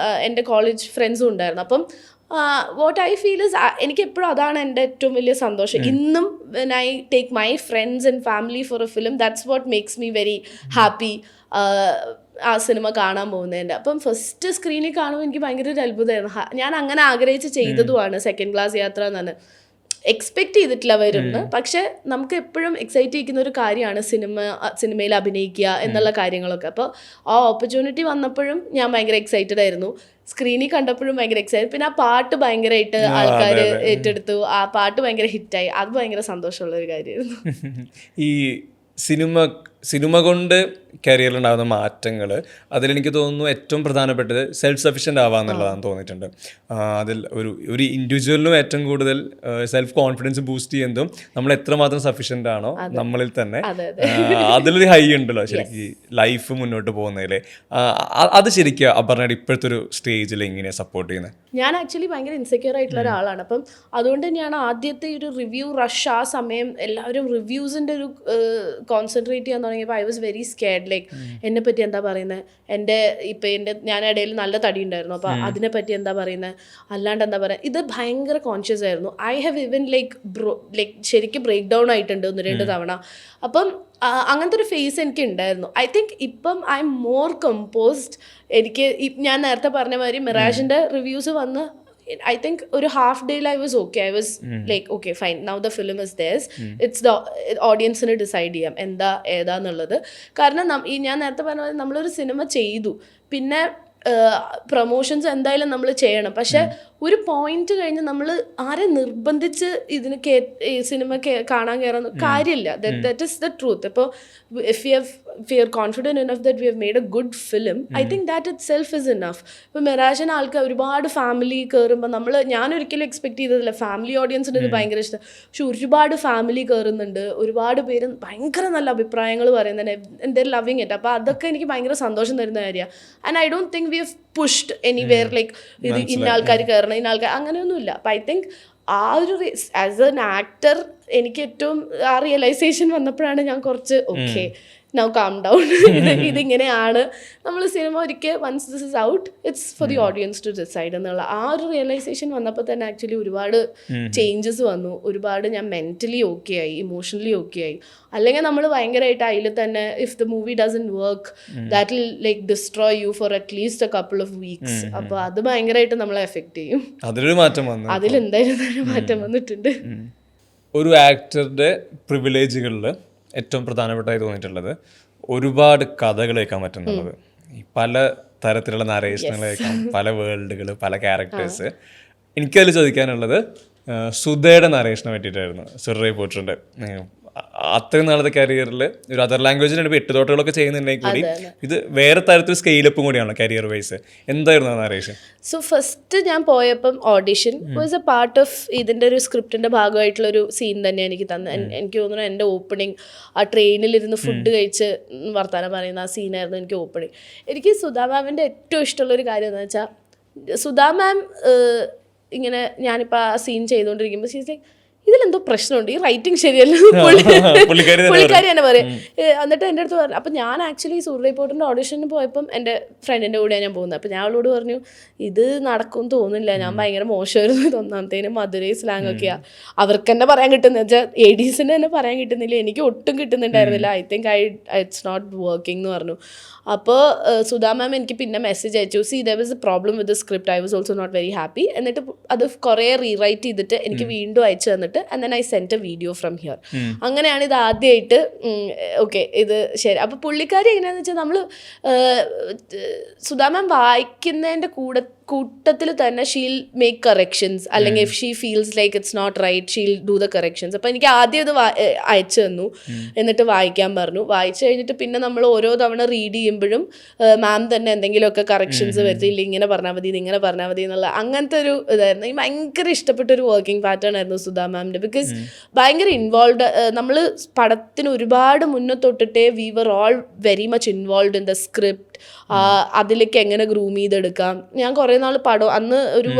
എൻ്റെ കോളേജ് ഫ്രണ്ട്സും ഉണ്ടായിരുന്നു. അപ്പം വാട്ട് ഐ ഫീൽ ഇസ് എനിക്ക് എപ്പോഴും അതാണ് എൻ്റെ ഏറ്റവും വലിയ സന്തോഷം. ഇന്നും when I take my friends and family for A film, that's what makes me very happy ആ സിനിമ കാണാൻ പോകുന്നതിൻ്റെ. അപ്പം ഫസ്റ്റ് സ്ക്രീനിൽ കാണുമ്പോൾ എനിക്ക് ഭയങ്കര ഒരു അത്ഭുതമായിരുന്നു. ഞാൻ അങ്ങനെ ആഗ്രഹിച്ച് ചെയ്തതുമാണ് സെക്കൻഡ് ക്ലാസ് യാത്ര എന്നാണ്. എക്സ്പെക്റ്റ് ചെയ്തിട്ടില്ല വരുമെന്ന്, പക്ഷെ നമുക്ക് എപ്പോഴും എക്സൈറ്റ് ചെയ്യിക്കുന്ന ഒരു കാര്യമാണ് സിനിമയിൽ അഭിനയിക്കുക എന്നുള്ള കാര്യങ്ങളൊക്കെ. അപ്പോൾ ആ ഓപ്പർച്യൂണിറ്റി വന്നപ്പോഴും ഞാൻ ഭയങ്കര എക്സൈറ്റഡ് ആയിരുന്നു, സ്ക്രീനിൽ കണ്ടപ്പോഴും ഭയങ്കര എക്സൈറ്റഡ്. പിന്നെ ആ പാട്ട് ഭയങ്കരമായിട്ട് ആൾക്കാർ ഏറ്റെടുത്തു, ആ പാട്ട് ഭയങ്കര ഹിറ്റായി, അത് ഭയങ്കര സന്തോഷമുള്ള ഒരു കാര്യമായിരുന്നു. ഈ സിനിമ കൊണ്ട് കരിയറിലുണ്ടാകുന്ന മാറ്റങ്ങൾ, അതിലെനിക്ക് തോന്നുന്നു ഏറ്റവും പ്രധാനപ്പെട്ടത് സെൽഫ് സഫിഷ്യൻ്റ് ആവാന്നുള്ളതാണെന്ന് തോന്നിയിട്ടുണ്ട്. അതിൽ ഒരു ഇൻഡിവിജ്വലിനും ഏറ്റവും കൂടുതൽ സെൽഫ് കോൺഫിഡൻസ് ബൂസ്റ്റ് ചെയ്യുന്നതും നമ്മൾ എത്രമാത്രം സഫിഷ്യൻ്റ് ആണോ നമ്മളിൽ തന്നെ, അതിലൊരു ഹൈ ഉണ്ടല്ലോ ശരിക്കും ലൈഫ് മുന്നോട്ട് പോകുന്നതിൽ. അത് ശരിക്കും അപർണയുടെ ഇപ്പോഴത്തെ ഒരു സ്റ്റേജിൽ എങ്ങനെയാണ് സപ്പോർട്ട് ചെയ്യുന്നത്? ഞാൻ ആക്ച്വലി ഭയങ്കര ഇൻസെക്യൂർ ആയിട്ടുള്ള ഒരാളാണ്. അപ്പം അതുകൊണ്ട് തന്നെയാണ് ആദ്യത്തെ ഒരു റിവ്യൂ റഷ് ആ സമയം എല്ലാവരും റിവ്യൂസിൻ്റെ ഒരു കോൺസെൻട്രേറ്റ് ചെയ്യാൻ തുടങ്ങിയപ്പോൾ I was very scared. Scared like എന്നെ പറ്റി എന്താ പറയുന്നത്, ഞാൻ ഇടയിൽ നല്ല തടി ഉണ്ടായിരുന്നു, അപ്പോൾ അതിനെ പറ്റി എന്താ പറയുന്നത്, അല്ലാണ്ട് എന്താ പറയുക, ഇത് ഭയങ്കര കോൺഷ്യസ് ആയിരുന്നു. ഐ ഹാവ് ഈവൻ ലൈക്ക് ശരിക്കും ബ്രേക്ക് ഡൗൺ ആയിട്ടുണ്ട് 1-2 തവണ. അപ്പം അങ്ങനത്തെ ഒരു ഫേസ് എനിക്ക് ഉണ്ടായിരുന്നു. ഐ തിങ്ക് ഇപ്പം ഐ എം മോർ കമ്പോസ്ഡ്. എനിക്ക് ഞാൻ നേരത്തെ പറഞ്ഞ മാതിരി മിറാജിൻ്റെ റിവ്യൂസ് വന്ന് I think ഒരു half day I was okay. I was like, okay, fine. Now the film is theirs. It's the audience-ന് ഡിസൈഡ് ചെയ്യാം എന്താ ഏതാന്നുള്ളത്. കാരണം ഞാൻ നേരത്തെ പറഞ്ഞ പോലെ നമ്മളൊരു സിനിമ ചെയ്തു, പിന്നെ പ്രൊമോഷൻസ് എന്തായാലും നമ്മൾ ചെയ്യണം. പക്ഷെ ഒരു പോയിന്റ് കഴിഞ്ഞ് നമ്മൾ ആരെ നിർബന്ധിച്ച് ഇതിന് സിനിമ കാണാൻ കയറാൻ കാര്യമില്ല. That is the truth. ഇപ്പോൾ if you are confident enough that we have made a good film, I think that itself is enough. ഇപ്പോൾ മിറാജിന് ആൾക്കാർ ഒരുപാട് ഫാമിലി കയറുമ്പോൾ ഞാൻ ഒരിക്കലും എക്സ്പെക്ട് ചെയ്തതില്ല. ഫാമിലി ഓഡിയൻസിന് ഇത് ഭയങ്കര ഇഷ്ടം. പക്ഷെ ഒരുപാട് ഫാമിലി കയറുന്നുണ്ട്, ഒരുപാട് പേര് ഭയങ്കര നല്ല അഭിപ്രായങ്ങൾ പറയുന്നുണ്ട്, ദേ ലവിങ് ഇറ്റ്. അപ്പോൾ അതൊക്കെ എനിക്ക് ഭയങ്കര സന്തോഷം തരുന്ന കാര്യമാണ്. And I don't think we have pushed anywhere like ഇത് ഇന്ന ആൾക്കാർ കയറണം, ഇന്ന ആൾക്കാർ അങ്ങനെയൊന്നുമില്ല. അപ്പം ഐ തിങ്ക് ആ ഒരു ആസ് എൻ ആക്ടർ എനിക്ക് ഏറ്റവും ആ റിയലൈസേഷൻ വന്നപ്പോഴാണ് ഞാൻ കുറച്ച് ഓക്കെ നൗ കാം ഡൗൺ. ഇതിങ്ങനെയാണ് നമ്മൾ സിനിമ ഒരിക്കൽ once this is out it's for the audience to decide എന്നുള്ള ആ ഒരു റിയലൈസേഷൻ വന്നപ്പോൾ തന്നെ ആക്ച്വലി ഒരുപാട് ചേഞ്ചസ് വന്നു. ഒരുപാട് ഞാൻ മെൻ്റലി ഓക്കെ ആയി, ഇമോഷണലി ഓക്കെ ആയി. അല്ലെങ്കിൽ നമ്മൾ ഭയങ്കരമായിട്ട് അതിൽ തന്നെ if the movie dozen work that will like destroy you for at least A couple of weeks. അപ്പോൾ അത് ഭയങ്കരമായിട്ട് നമ്മളെ എഫക്റ്റ് ചെയ്യും. അതിലെന്തായാലും മാറ്റം വന്നിട്ടുണ്ട്. ഒരു ആക്ടറുടെ പ്രിവിലേജുകളിൽ ഏറ്റവും പ്രധാനപ്പെട്ടായി തോന്നിയിട്ടുള്ളത് ഒരുപാട് കഥകൾ കേൾക്കാൻ പറ്റുന്നുള്ളത്. പല തരത്തിലുള്ള നരേഷനുകൾ കേൾക്കാം, പല വേൾഡുകൾ, പല ക്യാരക്ടേഴ്സ്. എനിക്കതിൽ ചോദിക്കാനുള്ളത് സുധയുടെ നരേഷനെ പറ്റിയിട്ടായിരുന്നു. സുറൈ പോട്ടറിൻ്റെ അത്രയും നാളത്തെ കരിയറിൽ ഒരു അതർ ലാംഗ്വേജിന് 8 തോട്ടുകളൊക്കെ ചെയ്യുന്നുണ്ടെങ്കിൽ കൂടി ഇത് വേറെ തരത്തിൽ സ്കെയിലപ്പും കൂടിയാണല്ലോ കരിയർ വൈസ്. എന്തായിരുന്നു ആ നരേഷൻ? സോ ഫസ്റ്റ് ഞാൻ പോയപ്പം audition was A part of ഇതിൻ്റെ ഒരു സ്ക്രിപ്റ്റിൻ്റെ ഭാഗമായിട്ടുള്ളൊരു സീൻ തന്നെ എനിക്ക് എനിക്ക് തോന്നുന്നു എൻ്റെ ഓപ്പണിങ് ആ ട്രെയിനിലിരുന്ന് ഫുഡ് കഴിച്ച് വർത്താനം പറയുന്ന ആ സീനായിരുന്നു എനിക്ക് ഓപ്പണിങ്. എനിക്ക് സുധാ മാമിൻ്റെ ഏറ്റവും ഇഷ്ടമുള്ളൊരു കാര്യം എന്ന് വെച്ചാൽ സുധാ മാം ഇങ്ങനെ ഞാനിപ്പോൾ ആ സീൻ ചെയ്തുകൊണ്ടിരിക്കുമ്പോൾ ഷീസ് ലൈക്ക് ഇതിലെന്തോ പ്രശ്നമുണ്ട്, ഈ റൈറ്റിംഗ് ശരിയല്ല, പുള്ളിക്കാരി തന്നെ പറയും. എന്നിട്ട് എൻ്റെ അടുത്ത് പറഞ്ഞു. അപ്പം ഞാൻ ആക്ച്വലി സൂര്യ റിപ്പോർട്ടറിൻ്റെ ഓഡിഷന് പോയപ്പം എൻ്റെ ഫ്രണ്ടിൻ്റെ കൂടെയാണ് ഞാൻ പോകുന്നത്. അപ്പം ഞാൻ അവളോട് പറഞ്ഞു ഇത് നടക്കും തോന്നുന്നില്ല, ഞാൻ ഭയങ്കര മോശമായിരുന്നു, ഒന്നാമത്തേന് മധുരൈ സ്ലാങ് ഒക്കെയാണ് അവർക്ക് തന്നെ പറയാൻ കിട്ടുന്നത് വെച്ചാൽ ADസിന് തന്നെ പറയാൻ കിട്ടുന്നില്ല, എനിക്ക് ഒട്ടും കിട്ടുന്നുണ്ടായിരുന്നില്ല. I think it's not working എന്ന് പറഞ്ഞു. അപ്പോൾ സുധാ മാം എനിക്ക് പിന്നെ മെസ്സേജ് അയച്ചു, see there was a problem with the script, I was also not very happy. എന്നിട്ട് അത് കുറേ റീറൈറ്റ് ചെയ്തിട്ട് എനിക്ക് വീണ്ടും അയച്ചു തന്നിട്ട് and then I sent a video from here. അങ്ങനെയാണ് ഇത് ആദ്യമായിട്ട് ഓക്കെ ഇത് ശരി. അപ്പോൾ പുള്ളിക്കാരി എങ്ങനെയാണെന്ന് വെച്ചാൽ നമ്മൾ സുധാ മാം വായിക്കുന്നതിൻ്റെ കൂട്ടത്തിൽ തന്നെ ഷീൽ മേക്ക് കറക്ഷൻസ്, അല്ലെങ്കിൽ if she feels like it's not right she'll do the corrections. അപ്പോൾ എനിക്ക് ആദ്യം ഇത് അയച്ചു തന്നു, എന്നിട്ട് വായിക്കാൻ പറഞ്ഞു. വായിച്ചു കഴിഞ്ഞിട്ട് പിന്നെ നമ്മൾ ഓരോ തവണ റീഡ് ചെയ്യുമ്പോഴും മാം തന്നെ എന്തെങ്കിലുമൊക്കെ കറക്ഷൻസ് വരുത്തില്ല, ഇങ്ങനെ പറഞ്ഞാൽ മതി, ഇതിങ്ങനെ പറഞ്ഞാൽ മതി എന്നുള്ള അങ്ങനത്തെ ഒരു ഇതായിരുന്നു. എനിക്ക് ഭയങ്കര ഇഷ്ടപ്പെട്ടൊരു വർക്കിംഗ് പാറ്റേൺ ആയിരുന്നു സുധാ മാമിൻ്റെ. ബിക്കോസ് ഭയങ്കര ഇൻവോൾവ്, നമ്മൾ പടത്തിന് ഒരുപാട് മുന്നേ തൊട്ടിട്ടേ we were all very much involve in the script. അതിലേക്ക് എങ്ങനെ ഗ്രൂം ചെയ്തെടുക്കാം. ഞാൻ കുറേ നാൾ പടം അന്ന് ഒരു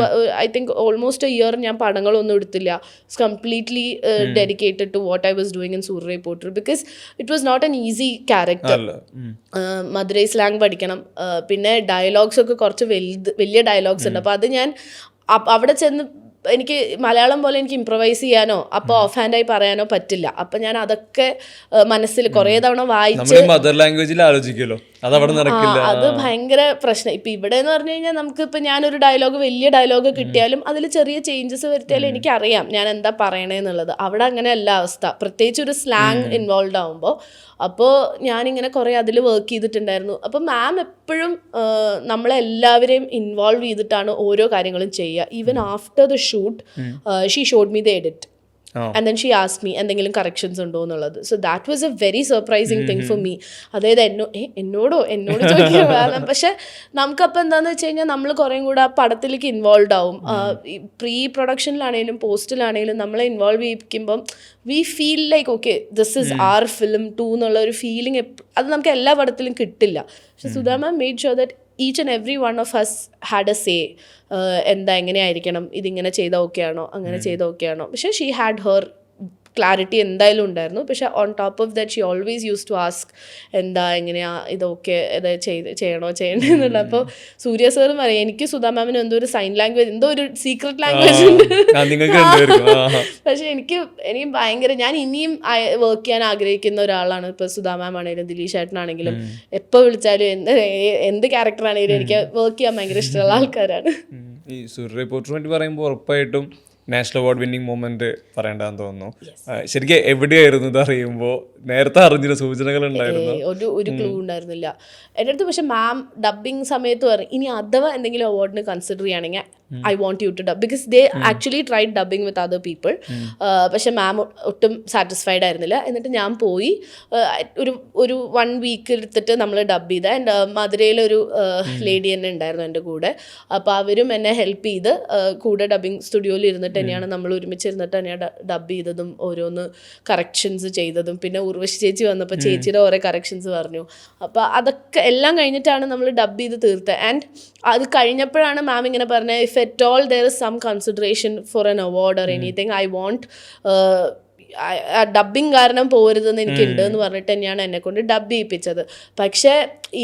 I think almost a year ഞാൻ പടങ്ങളൊന്നും എടുത്തില്ല. It's completely dedicated to what I was doing in Soorarai Pottru. Because it was not an easy character. Madurai slang പഠിക്കണം, പിന്നെ ഡയലോഗ്സ് ഒക്കെ കുറച്ച് വലിയ ഡയലോഗ്സ് ഉണ്ട്. അപ്പോൾ അത് ഞാൻ അവിടെ ചെന്ന് എനിക്ക് മലയാളം പോലെ എനിക്ക് ഇംപ്രവൈസ് ചെയ്യാനോ അപ്പോൾ ഓഫ് ഹാൻഡായി പറയാനോ പറ്റില്ല. അപ്പം ഞാൻ അതൊക്കെ മനസ്സിൽ കുറേ തവണ വായിച്ച് മദർ ലാംഗ്വേജിൽ ആലോചിക്കുമല്ലോ, അത് ഭയങ്കര പ്രശ്നം. ഇപ്പം ഇവിടെ എന്ന് പറഞ്ഞു കഴിഞ്ഞാൽ നമുക്കിപ്പോൾ ഞാനൊരു ഡയലോഗ് വലിയ ഡയലോഗ് കിട്ടിയാലും അതിൽ ചെറിയ ചേഞ്ചസ് വരുത്തിയാലും എനിക്കറിയാം ഞാൻ എന്താ പറയണേന്നുള്ളത്. അവിടെ അങ്ങനെയല്ല അവസ്ഥ, പ്രത്യേകിച്ച് ഒരു സ്ലാങ് ഇൻവോൾവ് ആകുമ്പോൾ. അപ്പോൾ ഞാനിങ്ങനെ കുറേ അതിൽ വർക്ക് ചെയ്തിട്ടുണ്ടായിരുന്നു. അപ്പം മാം എപ്പോഴും നമ്മളെല്ലാവരെയും ഇൻവോൾവ് ചെയ്തിട്ടാണ് ഓരോ കാര്യങ്ങളും ചെയ്യുക. Even after the shoot she showed me the edit and then she asked me എന്തെങ്കിലും കറക്ഷൻസ് ഉണ്ടോ എന്നുള്ളത്. So that was a very surprising thing for me. അതായത് എന്നോട് ചോദിക്കാൻ. പക്ഷെ നമുക്കപ്പോൾ എന്താണെന്ന് വെച്ച് കഴിഞ്ഞാൽ നമ്മൾ കുറേ കൂടെ ആ പടത്തിലേക്ക് ഇൻവോൾവ് ആവും. പ്രീ പ്രൊഡക്ഷനിലാണെങ്കിലും പോസ്റ്റിലാണെങ്കിലും നമ്മളെ ഇൻവോൾവ് ചെയ്യിക്കുമ്പം we feel like okay this is our film too എന്നുള്ള ഒരു ഫീലിംഗ് അത് നമുക്ക് എല്ലാ പടത്തിലും കിട്ടില്ല. പക്ഷെ Sudha ma'am made sure that each and every one of us had a say. എന്താ എങ്ങനെയായിരിക്കണം, ഇതിങ്ങനെ ചെയ്താൽ ഓക്കെ ആണോ, അങ്ങനെ ചെയ്താൽ ഓക്കെ ആണോ. പക്ഷേ ഷീ ഹാഡ് ഹെർ ക്ലാരിറ്റി എന്തായാലും ഉണ്ടായിരുന്നു. പക്ഷെ on top of that she always use to ask എങ്ങനെയാ ഇതൊക്കെ ചെയ്യണോ ചെയ്യണേ എന്നുള്ള. അപ്പോൾ സൂര്യ സാറും പറയും എനിക്ക് സുധാ മാമിന് എന്തോ ഒരു സൈൻ ലാംഗ്വേജ്, എന്തോ ഒരു സീക്രട്ട് ലാംഗ്വേജ് ഉണ്ട്. പക്ഷെ എനിക്ക് ഭയങ്കര, ഞാൻ ഇനിയും വർക്ക് ചെയ്യാൻ ആഗ്രഹിക്കുന്ന ഒരാളാണ്. ഇപ്പോൾ സുധാ മാം ആണെങ്കിലും ദിലീഷ് ഏട്ടനാണെങ്കിലും എപ്പോൾ വിളിച്ചാലും എന്ത് ക്യാരക്ടറാണെങ്കിലും എനിക്ക് വർക്ക് ചെയ്യാൻ ഭയങ്കര ഇഷ്ടമുള്ള ആൾക്കാരാണ്. ഈ സൂര്യ റിപ്പോർട്ടർ വേണ്ടി പറയുമ്പോൾ ഉറപ്പായിട്ടും നാഷണൽ അവാർഡ് വിന്നിംഗ് മൊമെന്റ് പറയേണ്ടതെന്ന് തോന്നുന്നു. ശരിക്കും എവിടെയായിരുന്നു ഇത് അറിയുമ്പോൾ? നേരത്തെ അറിഞ്ഞില്ല, സൂചനകൾ ഉണ്ടായിരുന്നു? ഒരു ക്ലൂ ഉണ്ടായിരുന്നില്ല എൻ്റെ അടുത്ത്. പക്ഷെ മാം ഡബിങ് സമയത്ത് പറഞ്ഞു ഇനി അഥവാ എന്തെങ്കിലും അവാർഡിന് കൺസിഡർ ചെയ്യുകയാണെങ്കിൽ I want you to dub, because they actually tried dubbing with other people. പക്ഷെ മാം ഒട്ടും സാറ്റിസ്ഫൈഡ് ആയിരുന്നില്ല. എന്നിട്ട് ഞാൻ പോയി ഒരു 1 വീക്ക് എടുത്തിട്ട് നമ്മൾ ഡബ് ചെയ്ത. ആൻഡ് മധുരയിലൊരു ലേഡി തന്നെ ഉണ്ടായിരുന്നു എൻ്റെ കൂടെ. അപ്പോൾ അവരും എന്നെ ഹെൽപ്പ് ചെയ്ത് കൂടെ ഡബിങ് സ്റ്റുഡിയോയിൽ ഇരുന്നിട്ട് തന്നെയാണ് നമ്മൾ ഒരുമിച്ചിരുന്നിട്ട് തന്നെയാണ് ഡബ് ചെയ്തതും ഓരോന്ന് കറക്ഷൻസ് ചെയ്തതും. പിന്നെ ഉർവശി ചേച്ചി വന്നപ്പോൾ ചേച്ചിയുടെ ഓരോ കറക്ഷൻസ് പറഞ്ഞു. അപ്പോൾ അതൊക്കെ എല്ലാം കഴിഞ്ഞിട്ടാണ് നമ്മൾ ഡബ് ചെയ്ത് തീർത്തത്. ആൻഡ് അത് കഴിഞ്ഞപ്പോഴാണ് മാം ഇങ്ങനെ പറഞ്ഞത് if at all there is some consideration for an award or anything I want dubbing കാരണം പോരുതെന്ന് എനിക്കുണ്ട് എന്ന് പറഞ്ഞിട്ട് തന്നെയാണ് എന്നെ കൊണ്ട് ഡബ് ചെയ്യിപ്പിച്ചത്. പക്ഷേ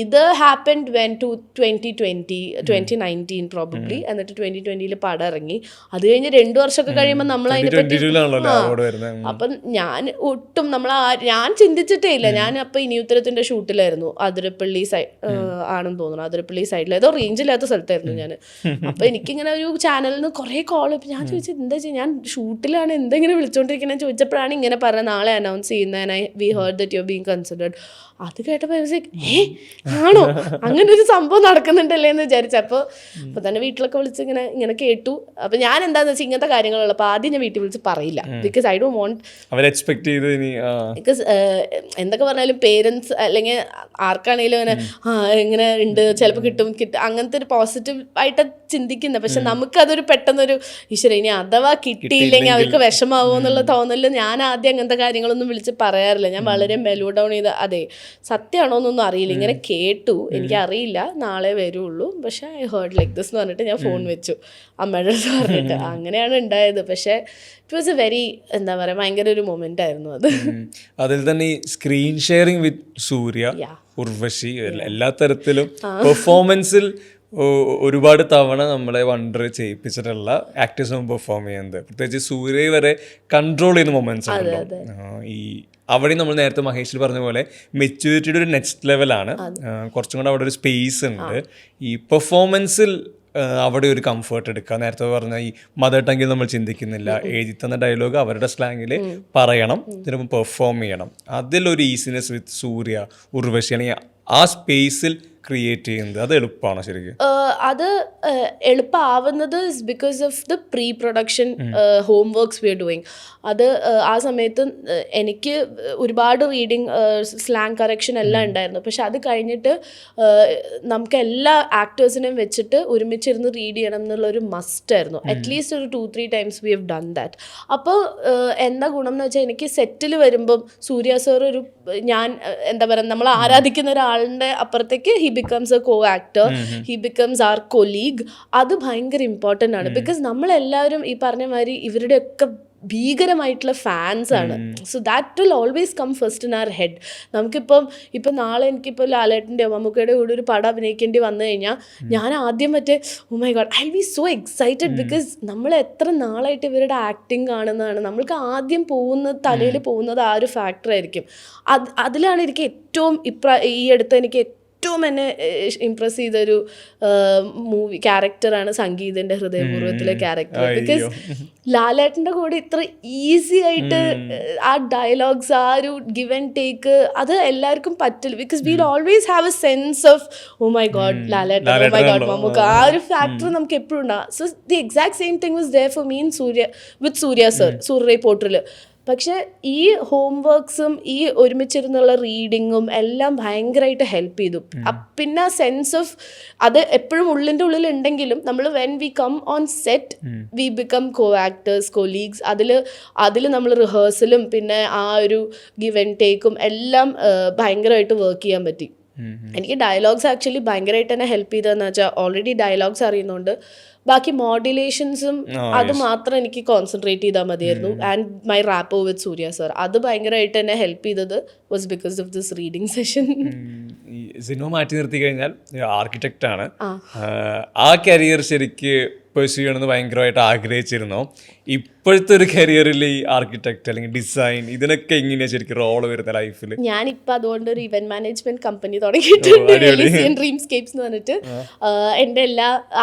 ഇത് ഹാപ്പൻഡ് വെൻ ടു 2019 പ്രോബബ്ലി. എന്നിട്ട് 2020 പടം ഇറങ്ങി. അത് കഴിഞ്ഞ് 2 വർഷമൊക്കെ കഴിയുമ്പോൾ നമ്മൾ അതിനെപ്പറ്റി അപ്പം ഞാൻ ഒട്ടും ഞാൻ ചിന്തിച്ചിട്ടേ ഇല്ല. ഞാൻ അപ്പം ഇനി ഉത്തരത്തിൻ്റെ ഷൂട്ടിലായിരുന്നു. അതിരപ്പള്ളി ആണെന്ന് തോന്നുന്നു. അതിരപ്പള്ളി സൈഡിൽ ഏതോ റേഞ്ചില്ലാത്ത സ്ഥലത്തായിരുന്നു ഞാൻ. അപ്പം എനിക്കിങ്ങനെ ഒരു ചാനലിൽ നിന്ന് കുറേ കോൾ. ഞാൻ ചോദിച്ചത് എന്താ ചെയ്യുക, ഞാൻ ഷൂട്ടിലാണ്, എന്തെങ്കിലും വിളിച്ചോണ്ടിരിക്കണമെന്ന് ചോദിച്ചപ്പോഴാണ് ഇങ്ങനെ പറഞ്ഞ നാളെ അനൗൺസ് ചെയ്യുന്ന V heard that you are being considered. അത് കേട്ടപ്പോൾ ആണോ അങ്ങനെ ഒരു സംഭവം നടക്കുന്നുണ്ടല്ലേ എന്ന് വിചാരിച്ചു. അപ്പോൾ തന്നെ വീട്ടിലൊക്കെ വിളിച്ച് ഇങ്ങനെ കേട്ടു. അപ്പം ഞാൻ എന്താണെന്ന് വെച്ചാൽ ഇങ്ങനത്തെ കാര്യങ്ങളുള്ള അപ്പോൾ ആദ്യം ഞാൻ വീട്ടിൽ വിളിച്ച് പറയില്ല. Because I don't want because എന്തൊക്കെ പറഞ്ഞാലും പേരൻസ് അല്ലെങ്കിൽ ആർക്കാണെങ്കിലും ഇങ്ങനെ ഉണ്ട് ചിലപ്പോൾ കിട്ടും അങ്ങനത്തെ ഒരു പോസിറ്റീവ് ആയിട്ട് ചിന്തിക്കുന്നത്. പക്ഷെ നമുക്കതൊരു പെട്ടെന്നൊരു ഈശ്വര ഇനി അഥവാ കിട്ടിയില്ലെങ്കിൽ അവർക്ക് വിഷമാവുമോ എന്നുള്ള തോന്നലിൽ ഞാൻ ആദ്യം അങ്ങനത്തെ കാര്യങ്ങളൊന്നും വിളിച്ച് പറയാറില്ല. ഞാൻ വളരെ മെലോ ഡൗൺ ചെയ്ത് അതെ സത്യമാണോ എന്നൊന്നും അറിയില്ല, ഇങ്ങനെ കേട്ടു, എനിക്കറിയില്ല, നാളെ വരുള്ളൂ, പക്ഷെ ഐ ഹേർഡ് ലൈക്ക് ദിസ് എന്ന് പറഞ്ഞിട്ട് ഞാൻ ഫോൺ വെച്ചു അമ്മയുടെ അടുത്ത് പറഞ്ഞിട്ട്. അങ്ങനെയാണ് ഉണ്ടായത്. പക്ഷേ ഇറ്റ് വാസ് എ വെരി എന്താ പറയുക ഭയങ്കര ഒരു മൊമെന്റ് ആയിരുന്നു അത്. അതിൽ തന്നെ ഈ സ്ക്രീൻ ഷെയറിംഗ് വിത്ത് സൂര്യ, ഉർവശി എല്ലാ തരത്തിലും പെർഫോമൻസിൽ ഒരുപാട് തവണ നമ്മളെ വണ്ടർ ചെയ്യിപ്പിച്ചിട്ടുള്ള ആക്ടേഴ്സും പെർഫോം ചെയ്യുന്നത്. പ്രത്യേകിച്ച് സൂര്യ വരെ കൺട്രോൾ ചെയ്യുന്ന മൊമെന്റ്സ് ഉണ്ടല്ലോ. ഈ അവിടെ നമ്മൾ നേരത്തെ മഹേഷിൽ പറഞ്ഞ പോലെ മെച്യൂരിറ്റിയുടെ ഒരു നെക്സ്റ്റ് ലെവലാണ്. കുറച്ചും കൂടെ അവിടെ ഒരു സ്പേസ് ഉണ്ട്. ഈ പെർഫോമൻസിൽ അവിടെ ഒരു കംഫർട്ട് എടുക്കുക. നേരത്തെ പറഞ്ഞ ഈ മദർ ടങ്കിൽ നമ്മൾ ചിന്തിക്കുന്നില്ല, എഴുതി തന്ന ഡയലോഗ് അവരുടെ സ്ലാങ്ങിൽ പറയണം, ചിലപ്പോൾ പെർഫോം ചെയ്യണം. അതിലൊരു ഈസിനെസ് വിത്ത് സൂര്യ, ഉർവശി അല്ലെങ്കിൽ ആ സ്പേസിൽ ക്രിയേറ്റ് ചെയ്യുന്നത് അത് എളുപ്പമാണോ ശരിക്കും? അത് എളുപ്പമാവുന്നത് because of the pre production home works we are doing. അത് ആ സമയത്ത് എനിക്ക് ഒരുപാട് റീഡിങ് സ്ലാങ് കറക്ഷൻ എല്ലാം ഉണ്ടായിരുന്നു. പക്ഷെ അത് കഴിഞ്ഞിട്ട് നമുക്ക് എല്ലാ ആക്ടേഴ്സിനെയും വെച്ചിട്ട് ഒരുമിച്ചിരുന്ന് റീഡ് ചെയ്യണം എന്നുള്ളൊരു മസ്റ്റായിരുന്നു. അറ്റ്ലീസ്റ്റ് ഒരു 2-3 times we have done that. അപ്പോൾ എന്താ ഗുണം എന്ന് വെച്ചാൽ എനിക്ക് സെറ്റിൽ വരുമ്പം സൂര്യ സാർ ഒരു ഞാൻ എന്താ പറയുക നമ്മൾ ആരാധിക്കുന്ന ഒരാളുടെ അപ്പുറത്തേക്ക് he becomes a co actor, he becomes our colleague. അത് ഭയങ്കര ഇമ്പോർട്ടൻ്റ് ആണ്. ബിക്കോസ് നമ്മളെല്ലാവരും ഈ പറഞ്ഞ മാതിരി ഇവരുടെയൊക്കെ ഭീകരമായിട്ടുള്ള ഫാൻസ് ആണ്. So that will always come first in our head. നമുക്കിപ്പം നാളെ എനിക്കിപ്പോൾ ലാലേട്ടൻ്റെയോ മമ്മൂക്കയുടെ കൂടെ ഒരു പടം അഭിനയിക്കേണ്ടി വന്നു കഴിഞ്ഞാൽ ഞാൻ ആദ്യം oh my god I be so excited. Because നമ്മൾ എത്ര നാളായിട്ട് ഇവരുടെ ആക്ടിങ് കാണുന്നതാണ്. നമ്മൾക്ക് ആദ്യം തലയിൽ പോകുന്നത് ആ ഒരു ഫാക്ടറായിരിക്കും. അതിലാണ് എനിക്ക് ഏറ്റവും ഈ അടുത്ത് എനിക്ക് ഏറ്റവും എന്നെ ഇംപ്രസ് ചെയ്തൊരു മൂവി ക്യാരക്ടറാണ് സംഗീതൻ്റെ ഹൃദയപൂർവ്വത്തിലെ ക്യാരക്ടർ. ബിക്കോസ് ലാലേട്ടൻ്റെ കൂടെ ഇത്ര ഈസി ആയിട്ട് ആ ഡയലോഗ്സ്, ആ ഒരു ഗിവ് ആൻഡ് ടേക്ക്, അത് എല്ലാവർക്കും പറ്റില്ല. Because we'll always have a sense of oh my god Lalettan, oh my god Mammukka, ആ ഒരു ഫാക്ടർ നമുക്ക് എപ്പോഴും ഉണ്ടാകും. So the exact same thing was there for me in Suriya sir, Suriya റിപ്പോർട്ടറിൽ. പക്ഷെ ഈ ഹോം വർക്ക്സും ഈ ഒരുമിച്ചിരുന്നുള്ള റീഡിങ്ങും എല്ലാം ഭയങ്കരമായിട്ട് ഹെൽപ്പ് ചെയ്തു. പിന്നെ സെൻസ് ഓഫ് അത് എപ്പോഴും ഉള്ളിൻ്റെ ഉള്ളിലുണ്ടെങ്കിലും നമ്മൾ when we come on set we become co actors, colleagues. അതിൽ നമ്മൾ റിഹേഴ്സലും പിന്നെ ആ ഒരു ഗിവ് ആൻഡ് ടേക്കും എല്ലാം ഭയങ്കരമായിട്ട് വർക്ക് ചെയ്യാൻ പറ്റി. എനിക്ക് ഡയലോഗ്സ് ആക്ച്വലി ഭയങ്കരമായിട്ട് തന്നെ ഹെൽപ്പ് ചെയ്തതെന്ന് വെച്ചാൽ ഓൾറെഡി ഡയലോഗ്സ് അറിയുന്നതുകൊണ്ട് ബാക്കി മോഡുലേഷൻസും അത് മാത്രം എനിക്ക് കോൺസെൻട്രേറ്റ് ചെയ്താൽ മതിയായിരുന്നു. And my rapport with Surya sir, അത് ഭയങ്കരമായിട്ട് എന്നെ ഹെൽപ്പ് ചെയ്തത് was because of this reading session. ഈ സിനിമ മാറ്റി നിർത്തി കഴിഞ്ഞാൽ ആർക്കിടെക്റ്റ് ആണ്. ആ കരിയർ ശരിക്ക് പെർസ്യൂ ചെയ്യണമെന്ന് ഭയങ്കരമായിട്ട് ആഗ്രഹിച്ചിരുന്നോ? ഇപ്പോഴത്തെ ഒരു കരിയറിൽ ഈ ആർക്കിടെക്ട് അല്ലെങ്കിൽ ഡിസൈൻ ഇതിനൊക്കെ എങ്ങനെയാണ് ശരിക്കും റോള് വരുന്ന ലൈഫിൽ? ഞാനിപ്പോൾ അതുകൊണ്ട് ഒരു ഇവന്റ് മാനേജ്മെന്റ് കമ്പനി തുടങ്ങിയിട്ടുണ്ട്, ഡ്രീംസ്കേപ്സ് എന്ന് പറഞ്ഞിട്ട്. എൻ്റെ എല്ലാ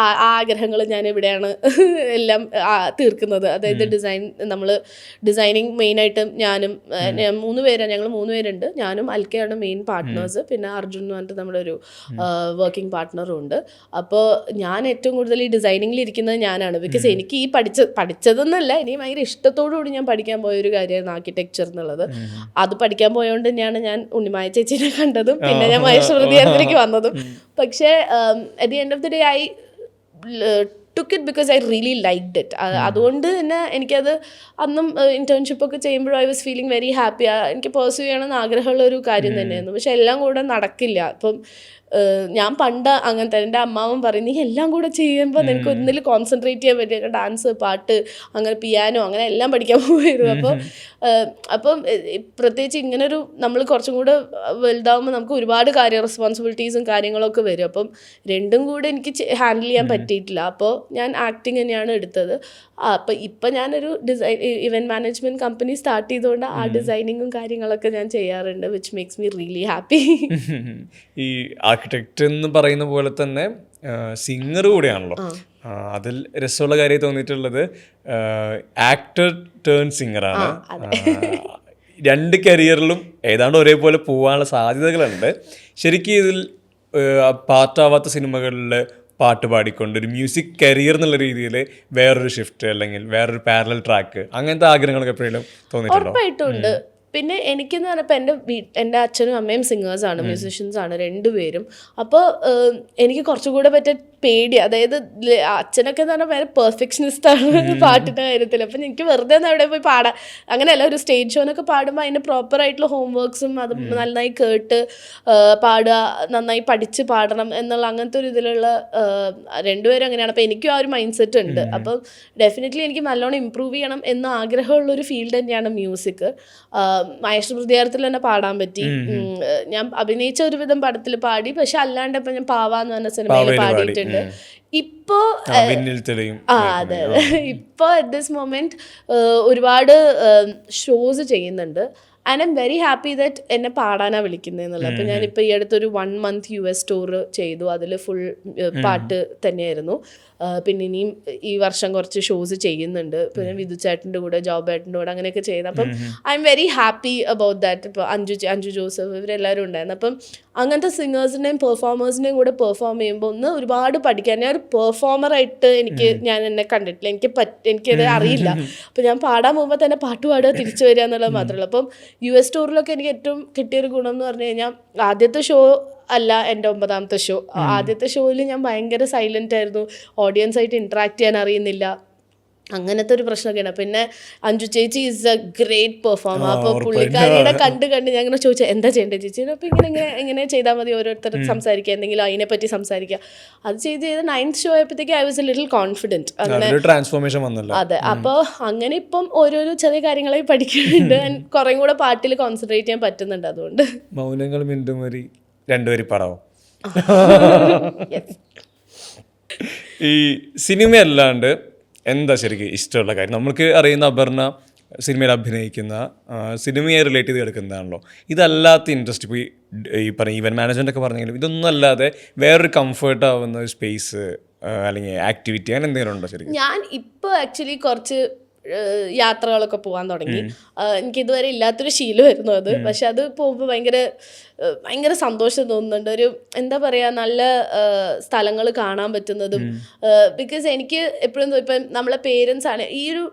ആഗ്രഹങ്ങളും ഞാൻ ഇവിടെയാണ് എല്ലാം തീർക്കുന്നത്. അതായത് നമ്മൾ ഡിസൈനിങ് മെയിനായിട്ട് ഞങ്ങൾ 3 പേരുണ്ട്. ഞാനും അൽക്കയാണ് മെയിൻ പാർട്ട്നേഴ്സ്, പിന്നെ അർജുൻ എന്ന് പറഞ്ഞിട്ട് നമ്മുടെ ഒരു വർക്കിംഗ് പാർട്ട്ണറും ഉണ്ട്. അപ്പോൾ ഞാൻ ഏറ്റവും കൂടുതൽ ഈ ഡിസൈനിങ്ങിൽ ഇരിക്കുന്നത് ഞാനാണ്. ബിക്കോസ് എനിക്ക് ഈ പഠിച്ചതെന്നല്ല, എനിക്ക് ഭയങ്കര ഇഷ്ടത്തോടുകൂടി ഞാൻ പഠിക്കാൻ പോയൊരു കാര്യമായിരുന്നു ആർക്കിടെക്ചർ എന്നുള്ളത്. അത് പഠിക്കാൻ പോയതുകൊണ്ട് തന്നെയാണ് ഞാൻ ഉണ്ണിമായ ചേച്ചീനെ കണ്ടതും പിന്നെ ഞാൻ മഹേശ്വരത്തിലേക്ക് വന്നതും. പക്ഷേ at the end of the day I took it because I really liked it. അതുകൊണ്ട് തന്നെ എനിക്കത് അന്നും ഇന്റേൺഷിപ്പ് ഒക്കെ ചെയ്യുമ്പോഴും I was feeling very happy. എനിക്ക് പേഴ്സ്യൂ ചെയ്യണമെന്ന് ആഗ്രഹമുള്ള ഒരു കാര്യം തന്നെയായിരുന്നു. പക്ഷെ എല്ലാം കൂടെ നടക്കില്ല. അപ്പം ഞാൻ പണ്ട് അങ്ങനത്തെ എൻ്റെ അമ്മാവൻ പറയും, നീ എല്ലാം കൂടെ ചെയ്യുമ്പോൾ നിനക്ക് ഒന്നിൽ കോൺസെൻട്രേറ്റ് ചെയ്യാൻ പറ്റും. ഡാൻസ്, പാട്ട്, അങ്ങനെ പിയാനോ, അങ്ങനെ എല്ലാം പഠിക്കാൻ പോയിരുന്നു. അപ്പം പ്രത്യേകിച്ച് ഇങ്ങനൊരു നമ്മൾ കുറച്ചും കൂടെ വലുതാവുമ്പോൾ നമുക്ക് ഒരുപാട് റെസ്പോൺസിബിലിറ്റീസും കാര്യങ്ങളൊക്കെ വരും. അപ്പം രണ്ടും കൂടെ എനിക്ക് ഹാൻഡിൽ ചെയ്യാൻ പറ്റിയിട്ടില്ല. അപ്പോൾ ഞാൻ ആക്ടിങ് തന്നെയാണ് എടുത്തത്. അപ്പം ഇപ്പം ഞാനൊരു ഇവന്റ് മാനേജ്മെന്റ് കമ്പനി സ്റ്റാർട്ട് ചെയ്തുകൊണ്ട് ആ ഡിസൈനിങ്ങും കാര്യങ്ങളൊക്കെ ഞാൻ ചെയ്യാറുണ്ട്, which makes me really happy. ഈ ആർക്കിടെക്റ്റ് എന്ന് പറയുന്ന പോലെ തന്നെ സിംഗർ കൂടെയാണല്ലോ. അതിൽ രസമുള്ള കാര്യം തോന്നിയിട്ടുള്ളത് ആക്ടർ ടേൺ സിംഗറാണ്. രണ്ട് കരിയറിലും ഏതാണ്ട് ഒരേപോലെ പോകാനുള്ള സാധ്യതകളുണ്ട്. ശരിക്കും ഇതിൽ പാർട്ടാവാത്ത സിനിമകളിൽ പാട്ട് പാടിക്കൊണ്ട് ഒരു മ്യൂസിക് കരിയർ എന്നുള്ള രീതിയിൽ വേറൊരു ഷിഫ്റ്റ് അല്ലെങ്കിൽ വേറൊരു പാരലൽ ട്രാക്ക്, അങ്ങനത്തെ ആഗ്രഹങ്ങളൊക്കെ എപ്പോഴും തോന്നിയിട്ടുണ്ടോ? ഉറപ്പായിട്ടുണ്ട്. പിന്നെ എനിക്കെന്ന് പറഞ്ഞപ്പോൾ എൻ്റെ അച്ഛനും അമ്മയും സിംഗേഴ്സാണ്, മ്യൂസിഷ്യൻസാണ് രണ്ടുപേരും. അപ്പോൾ എനിക്ക് കുറച്ചുകൂടെ പറ്റിയ പേടി, അതായത് അച്ഛനൊക്കെ എന്ന് പറഞ്ഞാൽ വേറെ പെർഫെക്ഷനിസ്റ്റാണ് പാട്ടിൻ്റെ കാര്യത്തിൽ. അപ്പം എനിക്ക് വെറുതെ ഒന്ന് അവിടെ പോയി പാടാം അങ്ങനെയല്ല, ഒരു സ്റ്റേജ് ഷോനൊക്കെ പാടുമ്പോൾ അതിൻ്റെ പ്രോപ്പറായിട്ടുള്ള ഹോംവർക്ക്സും അത് നന്നായി കേട്ട് പാടുക, നന്നായി പഠിച്ച് പാടണം എന്നുള്ള അങ്ങനത്തെ ഒരു ഇതിലുള്ള രണ്ടുപേരും അങ്ങനെയാണ്. അപ്പോൾ എനിക്കും ആ ഒരു മൈൻഡ് സെറ്റ് ഉണ്ട്. അപ്പം ഡെഫിനറ്റ്ലി എനിക്ക് നല്ലോണം ഇമ്പ്രൂവ് ചെയ്യണം എന്ന് ആഗ്രഹമുള്ളൊരു ഫീൽഡ് തന്നെയാണ് മ്യൂസിക്. മഹേഷ് ഹൃദയാർത്ഥത്തിൽ തന്നെ പാടാൻ പറ്റി. ഞാൻ അഭിനയിച്ച ഒരുവിധം പടത്തിൽ പാടി, പക്ഷെ അല്ലാണ്ട് ഇപ്പൊ ഞാൻ പാവാന്ന് പറഞ്ഞ സിനിമയിൽ പാടിയിട്ടുണ്ട്. ഇപ്പോ അതെ ഇപ്പൊ അറ്റ് ദിസ് മൊമെന്റ് ഒരുപാട് ഷോസ് ചെയ്യുന്നുണ്ട്. And I am very happy that എന്നെ പാടാനാണ് വിളിക്കുന്നതെന്നുള്ളത്. അപ്പം ഞാനിപ്പോൾ ഈ അടുത്തൊരു 1 month US ടൂർ ചെയ്തു. അതിൽ ഫുൾ പാട്ട് തന്നെയായിരുന്നു. പിന്നെ ഇനിയും ഈ വർഷം കുറച്ച് ഷോസ് ചെയ്യുന്നുണ്ട്. പിന്നെ വിധു ചേട്ടൻ്റെ കൂടെ, ജോബ് ഏട്ടൻ്റെ കൂടെ അങ്ങനെയൊക്കെ ചെയ്യുന്നത്. അപ്പം I am very happy about that. ഇപ്പോൾ അഞ്ജു ജോസഫ് ഇവരെല്ലാവരും ഉണ്ടായിരുന്നു. അപ്പം അങ്ങനത്തെ സിംഗേഴ്സിൻ്റെയും പെർഫോമേഴ്സിൻ്റെയും കൂടെ പെർഫോം ചെയ്യുമ്പോൾ ഒന്ന് ഒരുപാട് പഠിക്കാൻ. ഞാൻ ഒരു പെർഫോമറായിട്ട് ഞാൻ എന്നെ കണ്ടിട്ടില്ല, എനിക്കത് അറിയില്ല. അപ്പം ഞാൻ പാടാൻ പോകുമ്പോൾ തന്നെ പാട്ട് പാടുക, തിരിച്ചു വരിക എന്നുള്ളത് മാത്രമല്ല. അപ്പം US ടൂറിലൊക്കെ എനിക്ക് ഏറ്റവും കിട്ടിയൊരു ഗുണം എന്ന് പറഞ്ഞു കഴിഞ്ഞാൽ, ആദ്യത്തെ ഷോ അല്ല എൻ്റെ 9ാമത്തെ ഷോ. ആദ്യത്തെ ഷോയിൽ ഞാൻ ഭയങ്കര സൈലൻ്റ് ആയിരുന്നു, ഓഡിയൻസായിട്ട് ഇൻട്രാക്ട് ചെയ്യാൻ അറിയുന്നില്ല, അങ്ങനത്തെ ഒരു പ്രശ്നമൊക്കെയാണ്. പിന്നെ അഞ്ജു ചേച്ചി ഈസ് എ ഗ്രേറ്റ് പെർഫോമർ. അപ്പോൾ പുള്ളിക്കാരിയുടെ കണ്ട് ഞാൻ ഇങ്ങനെ ചോദിച്ചാൽ എന്താ ചെയ്യേണ്ടത് ചേച്ചി? അപ്പോൾ ഇങ്ങനെ ചെയ്താൽ മതി, ഓരോരുത്തർ സംസാരിക്കുക, എന്തെങ്കിലും അതിനെപ്പറ്റി സംസാരിക്കുക. അത് ചെയ്ത് 9th ഷോ ആയപ്പോഴത്തേക്ക് I was a little confident. അങ്ങനെ ട്രാൻസ്ഫോർമേഷൻ വന്നല്ലോ. അതെ. അപ്പോൾ അങ്ങനെ ഇപ്പം ഓരോരോ ചെറിയ കാര്യങ്ങളായി പഠിക്കുന്നുണ്ട്. കുറേ കൂടെ പാട്ടിൽ കോൺസെൻട്രേറ്റ് ചെയ്യാൻ പറ്റുന്നുണ്ട്. അതുകൊണ്ട് മൗനങ്ങൾ മിണ്ടും വരി രണ്ടുപേരി പടാവോ. ഈ സിനിമ അല്ലാണ്ട് എന്താ ശരിക്കും ഇഷ്ടമുള്ള കാര്യം? നമുക്ക് അറിയുന്ന അപർണ സിനിമയിൽ അഭിനയിക്കുന്ന, സിനിമയെ റിലേറ്റ് ചെയ്ത് എടുക്കുന്നതാണല്ലോ. ഇതല്ലാത്ത ഇൻട്രസ്റ്റ്, ഇപ്പോൾ ഈ പറഞ്ഞ ഈവൻറ്റ് മാനേജ്മെൻ്റ് ഒക്കെ പറഞ്ഞെങ്കിലും ഇതൊന്നും അല്ലാതെ വേറൊരു കംഫർട്ട് ആവുന്ന ഒരു സ്പേസ് അല്ലെങ്കിൽ ആക്ടിവിറ്റി അങ്ങനെ എന്തെങ്കിലും ഉണ്ടോ ശരിക്കും? ഞാൻ ഇപ്പോൾ ആക്ച്വലി കുറച്ച് യാത്രകളൊക്കെ പോകാൻ തുടങ്ങി. എനിക്കിതുവരെ ഇല്ലാത്തൊരു ശീലമായിരുന്നു അത്. പക്ഷെ അത് പോകുമ്പോൾ ഭയങ്കര സന്തോഷം തോന്നുന്നുണ്ട്. ഒരു എന്താ പറയുക, നല്ല സ്ഥലങ്ങൾ കാണാൻ പറ്റുന്നതും. ബിക്കോസ് എനിക്ക് എപ്പോഴും ഇപ്പം നമ്മളെ പേരൻസ് ആണ് ഈ ഒരു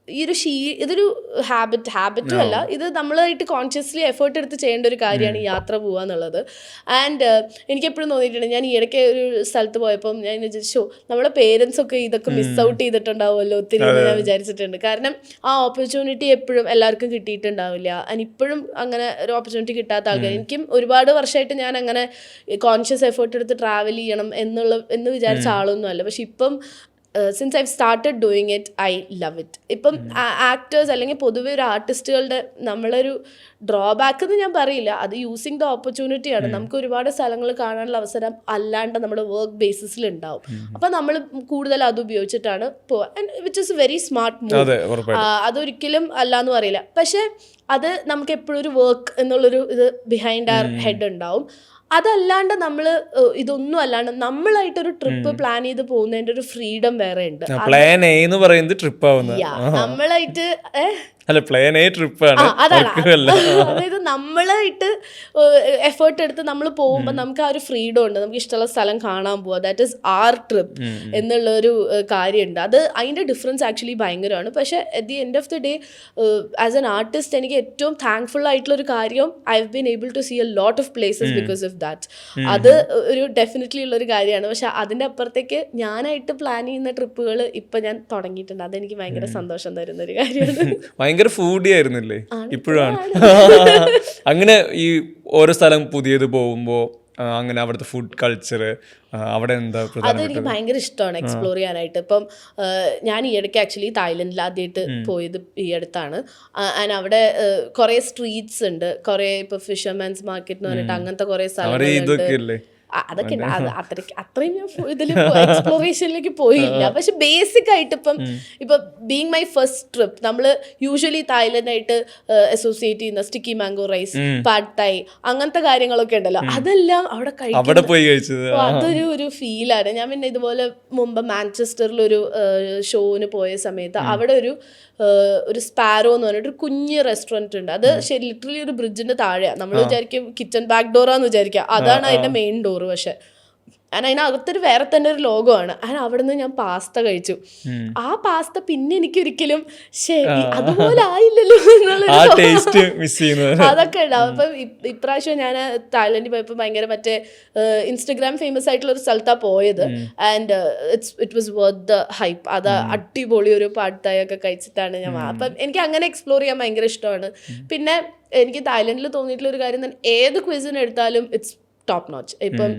ഈ ഒരു ഇതൊരു ഹാബിറ്റും അല്ല, ഇത് നമ്മളായിട്ട് കോൺഷ്യസ്ലി എഫേർട്ട് എടുത്ത് ചെയ്യേണ്ട ഒരു കാര്യമാണ് ഈ യാത്ര പോവുക എന്നുള്ളത്. ആൻഡ് എനിക്കെപ്പോഴും തോന്നിയിട്ടുണ്ട്, ഞാൻ ഈ ഇടയ്ക്ക് ഒരു സ്ഥലത്ത് പോയപ്പം ഞാൻ വിചാരിച്ചു നമ്മുടെ പേരൻസ് ഒക്കെ ഇതൊക്കെ മിസ് ഔട്ട് ചെയ്തിട്ടുണ്ടാവുമല്ലോ ഒത്തിരി എന്ന് ഞാൻ വിചാരിച്ചിട്ടുണ്ട്. കാരണം ആ ഓപ്പർച്യൂണിറ്റി എപ്പോഴും എല്ലാവർക്കും കിട്ടിയിട്ടുണ്ടാവില്ല. ആൻഡ് ഇപ്പോഴും അങ്ങനെ ഒരു ഓപ്പർച്യൂണിറ്റി കിട്ടാത്ത ആൾക്കാർ, എനിക്കും ഒരുപാട് വർഷമായിട്ട് ഞാൻ അങ്ങനെ കോൺഷ്യസ് എഫേർട്ട് എടുത്ത് ട്രാവൽ ചെയ്യണം എന്ന് വിചാരിച്ച ആളൊന്നും അല്ല. പക്ഷെ ഇപ്പം since I started doing it, I love it. ഇപ്പം ആക്ടേഴ്സ് അല്ലെങ്കിൽ പൊതുവെ ഒരു ആർട്ടിസ്റ്റുകളുടെ നമ്മളൊരു ഡ്രോബാക്ക് എന്ന് ഞാൻ പറയില്ല, അത് യൂസിങ് ദ ഓപ്പർച്യൂണിറ്റിയാണ്. നമുക്ക് ഒരുപാട് സ്ഥലങ്ങൾ കാണാനുള്ള അവസരം അല്ലാണ്ട് നമ്മുടെ വർക്ക് ബേസിസിൽ ഉണ്ടാവും. അപ്പം നമ്മൾ കൂടുതൽ അത് ഉപയോഗിച്ചിട്ടാണ് പോവുക, which is very smart move. അതൊരിക്കലും അല്ല എന്ന് പറയില്ല. പക്ഷെ അത് നമുക്ക് എപ്പോഴും ഒരു വർക്ക് എന്നുള്ളൊരു ഇത് ബിഹൈൻഡ് അവർ ഹെഡ് ഉണ്ടാവും. അതല്ലാണ്ട് നമ്മൾ ഇതൊന്നും അല്ലാണ്ട് നമ്മളായിട്ടൊരു ട്രിപ്പ് പ്ലാൻ ചെയ്ത് പോകുന്നതിന്റെ ഒരു ഫ്രീഡം വേറെ ഉണ്ട്. പ്ലാൻ എ എന്ന് പറയുന്നത് ട്രിപ്പ് ആവുന്നത് നമ്മളായിട്ട് പ്ലാൻ എ ട്രിപ്പാണ്. അതായത് നമ്മളായിട്ട് എഫേർട്ട് എടുത്ത് നമ്മൾ പോകുമ്പോൾ നമുക്ക് ആ ഒരു ഫ്രീഡം ഉണ്ട്, നമുക്ക് ഇഷ്ടമുള്ള സ്ഥലം കാണാൻ പോവാ, ദാറ്റ് ഈസ് ആർ ട്രിപ്പ് എന്നുള്ളൊരു കാര്യമുണ്ട്. അത് അതിൻ്റെ ഡിഫറൻസ് ആക്ച്വലി ഭയങ്കരമാണ്. പക്ഷെ at the end of the day as an artist എനിക്ക് ഏറ്റവും താങ്ക്ഫുൾ ആയിട്ടുള്ളൊരു കാര്യം, I have been able to see a lot of places because of that. അത് ഒരു ഡെഫിനറ്റ്ലി ഉള്ളൊരു കാര്യമാണ്. പക്ഷെ അതിൻ്റെ അപ്പുറത്തേക്ക് ഞാനായിട്ട് പ്ലാൻ ചെയ്യുന്ന ട്രിപ്പുകൾ ഇപ്പം ഞാൻ തുടങ്ങിയിട്ടുണ്ട്. അതെനിക്ക് ഭയങ്കര സന്തോഷം തരുന്ന ഒരു കാര്യമാണ്. ഭയങ്കര ഫുഡി ആയിരുന്നില്ലേ? ഇപ്പോഴാണ് അങ്ങനെ ഈ ഓരോ സ്ഥലം പുതിയത് പോകുമ്പോൾ അങ്ങനെ അവിടുത്തെ ഫുഡ് കൾച്ചർ അവിടെ എന്താ? അതെനിക്ക് ഭയങ്കര ഇഷ്ടമാണ് എക്സ്പ്ലോർ ചെയ്യാനായിട്ട്. ഇപ്പം ഞാൻ ഈ ഇടയ്ക്ക് ആക്ച്വലി തായ്ലൻഡിൽ ആദ്യമായിട്ട് പോയത് ഈ അടുത്താണ്. ആൻഡ് അവിടെ കുറേ സ്ട്രീറ്റ്സ് ഉണ്ട്, കുറേ ഇപ്പോൾ ഫിഷർമാൻസ് മാർക്കറ്റ് എന്ന് പറഞ്ഞിട്ട് അങ്ങനത്തെ കുറേ സ്ഥലങ്ങളുണ്ട്. അതൊക്കെ അത്രയും ഞാൻ ഇതിൽ എക്സ്പ്ലോറേഷനിലേക്ക് പോയില്ല. പക്ഷെ ബേസിക് ആയിട്ട് ഇപ്പൊ ബീങ് മൈ ഫസ്റ്റ് ട്രിപ്പ്, നമ്മൾ യൂഷ്വലി തായ്ലൻഡായിട്ട് അസോസിയേറ്റ് ചെയ്യുന്ന sticky mango rice, pad Thai, അങ്ങനത്തെ കാര്യങ്ങളൊക്കെ ഉണ്ടല്ലോ, അതെല്ലാം അവിടെ കഴിച്ചത് അതൊരു ഫീലാണ്. ഞാൻ പിന്നെ ഇതുപോലെ മുമ്പ് മാഞ്ചസ്റ്ററിലൊരു ഷോന് പോയ സമയത്ത് അവിടെ ഒരു സ്പാരോ എന്ന് പറഞ്ഞിട്ട് ഒരു കുഞ്ഞ് റെസ്റ്റോറൻറ്റ് ഉണ്ട്. അത് ശരി ലിറ്ററലി ഒരു ബ്രിഡ്ജിന്റെ താഴെയാണ്. നമ്മൾ വിചാരിക്കും കിച്ചൺ ബാക്ക് ഡോറാന്ന് വിചാരിക്കുക, അതാണ് അതിന്റെ മെയിൻ ഡോർ. പക്ഷെ അതിനകത്തൊരു വേറെ തന്നെ ഒരു ലോകമാണ്. അവിടെ നിന്ന് ഞാൻ പാസ്ത കഴിച്ചു. ആ പാസ്ത പിന്നെ എനിക്കൊരിക്കലും ശരി അതുപോലെ ആയില്ലല്ലോ എന്നുള്ളൊരു അതൊക്കെ ഉണ്ടാവും. അപ്പം ഇപ്രാവശ്യം ഞാൻ തായ്ലൻഡിൽ പോയപ്പോൾ ഭയങ്കര മറ്റേ ഇൻസ്റ്റഗ്രാം ഫേമസ് ആയിട്ടുള്ള ഒരു സ്ഥലത്താണ് പോയത്. And it was worth the hype. അത് അടിപൊളി ഒരു പാഡ് തായ് ഒക്കെ കഴിച്ചിട്ടാണ് ഞാൻ. അപ്പം എനിക്ക് അങ്ങനെ എക്സ്പ്ലോർ ചെയ്യാൻ ഭയങ്കര ഇഷ്ടമാണ്. പിന്നെ എനിക്ക് തായ്ലൻഡിൽ തോന്നിയിട്ടുള്ള ഒരു കാര്യം തന്നെ, ഏത് ക്വിസിൻ എടുത്താലും ഇറ്റ്സ് ടോപ്പ് നോച്ച്. ഇപ്പം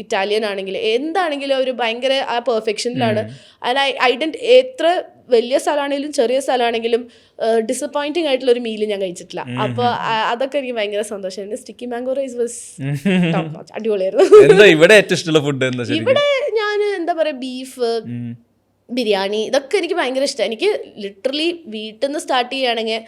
ഇറ്റാലിയൻ ആണെങ്കിലും എന്താണെങ്കിലും ഒരു ഭയങ്കര ആ പെർഫെക്ഷനിലാണ്. ആൻഡ് എത്ര വലിയ സ്ഥലമാണെങ്കിലും ചെറിയ സ്ഥലമാണെങ്കിലും ഡിസപ്പോയിന്റിങ് ആയിട്ടുള്ള ഒരു മീൽ ഞാൻ കഴിച്ചിട്ടില്ല. അപ്പോൾ അതൊക്കെ എനിക്ക് ഭയങ്കര സന്തോഷമായിരുന്നു. Sticky mango rice was top notch, അടിപൊളിയായിരുന്നു. ഇവിടെ ഞാൻ എന്താ പറയാ, ബീഫ് ബിരിയാണി ഇതൊക്കെ എനിക്ക് ഭയങ്കര ഇഷ്ടമാണ്. എനിക്ക് ലിറ്ററലി വീട്ടിൽ നിന്ന് സ്റ്റാർട്ട് ചെയ്യുകയാണെങ്കിൽ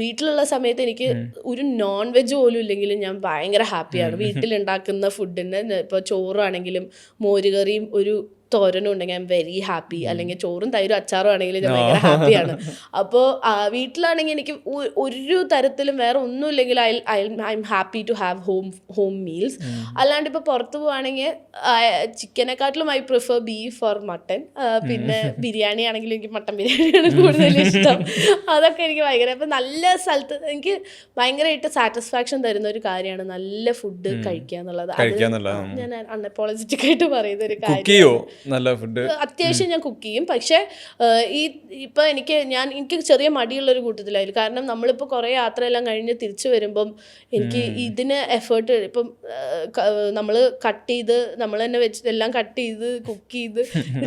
വീട്ടിലുള്ള സമയത്ത് എനിക്ക് ഒരു നോൺ വെജ് പോലും ഇല്ലെങ്കിലും ഞാൻ ഭയങ്കര ഹാപ്പിയാണ്. വീട്ടിലുണ്ടാക്കുന്ന ഫുഡിന് ഇപ്പോൾ ചോറാണെങ്കിലും മോരുകറിയും ഒരു തോരനും ഉണ്ടെങ്കിൽ ഐ എം വെരി ഹാപ്പി. അല്ലെങ്കിൽ ചോറും തൈരും അച്ചാറും ആണെങ്കിലും ഞാൻ ഭയങ്കര ഹാപ്പിയാണ്. അപ്പോൾ വീട്ടിലാണെങ്കിൽ എനിക്ക് ഒരു തരത്തിലും വേറെ ഒന്നും ഇല്ലെങ്കിൽ I'm happy to have home meals. അല്ലാണ്ട് ഇപ്പോൾ പുറത്ത് പോവുകയാണെങ്കിൽ ചിക്കനെക്കാട്ടിലും I prefer beef or mutton. പിന്നെ ബിരിയാണി ആണെങ്കിലും എനിക്ക് മട്ടൻ ബിരിയാണിയാണ് കൂടുതൽ ഇഷ്ടം. അതൊക്കെ എനിക്ക് ഭയങ്കര, അപ്പം നല്ല സ്ഥലത്ത് എനിക്ക് ഭയങ്കരമായിട്ട് സാറ്റിസ്ഫാക്ഷൻ തരുന്ന ഒരു കാര്യമാണ് നല്ല ഫുഡ് കഴിക്കുക എന്നുള്ളത്. ഞാൻ അൺഅപ്പോളജറ്റിക് ആയിട്ട് പറയുന്ന ഒരു കാര്യം. നല്ല ഫുഡ് അത്യാവശ്യം ഞാൻ കുക്ക് ചെയ്യും. പക്ഷേ ഇപ്പം എനിക്ക് ചെറിയ മടിയുള്ളൊരു കൂട്ടത്തിലായിരുന്നു. കാരണം നമ്മളിപ്പോൾ കുറേ യാത്രയെല്ലാം കഴിഞ്ഞ് തിരിച്ചു വരുമ്പം എനിക്ക് ഇതിന് എഫേർട്ട്, ഇപ്പം നമ്മൾ കട്ട് ചെയ്ത് നമ്മൾ തന്നെ എല്ലാം കട്ട് ചെയ്ത് കുക്ക് ചെയ്ത്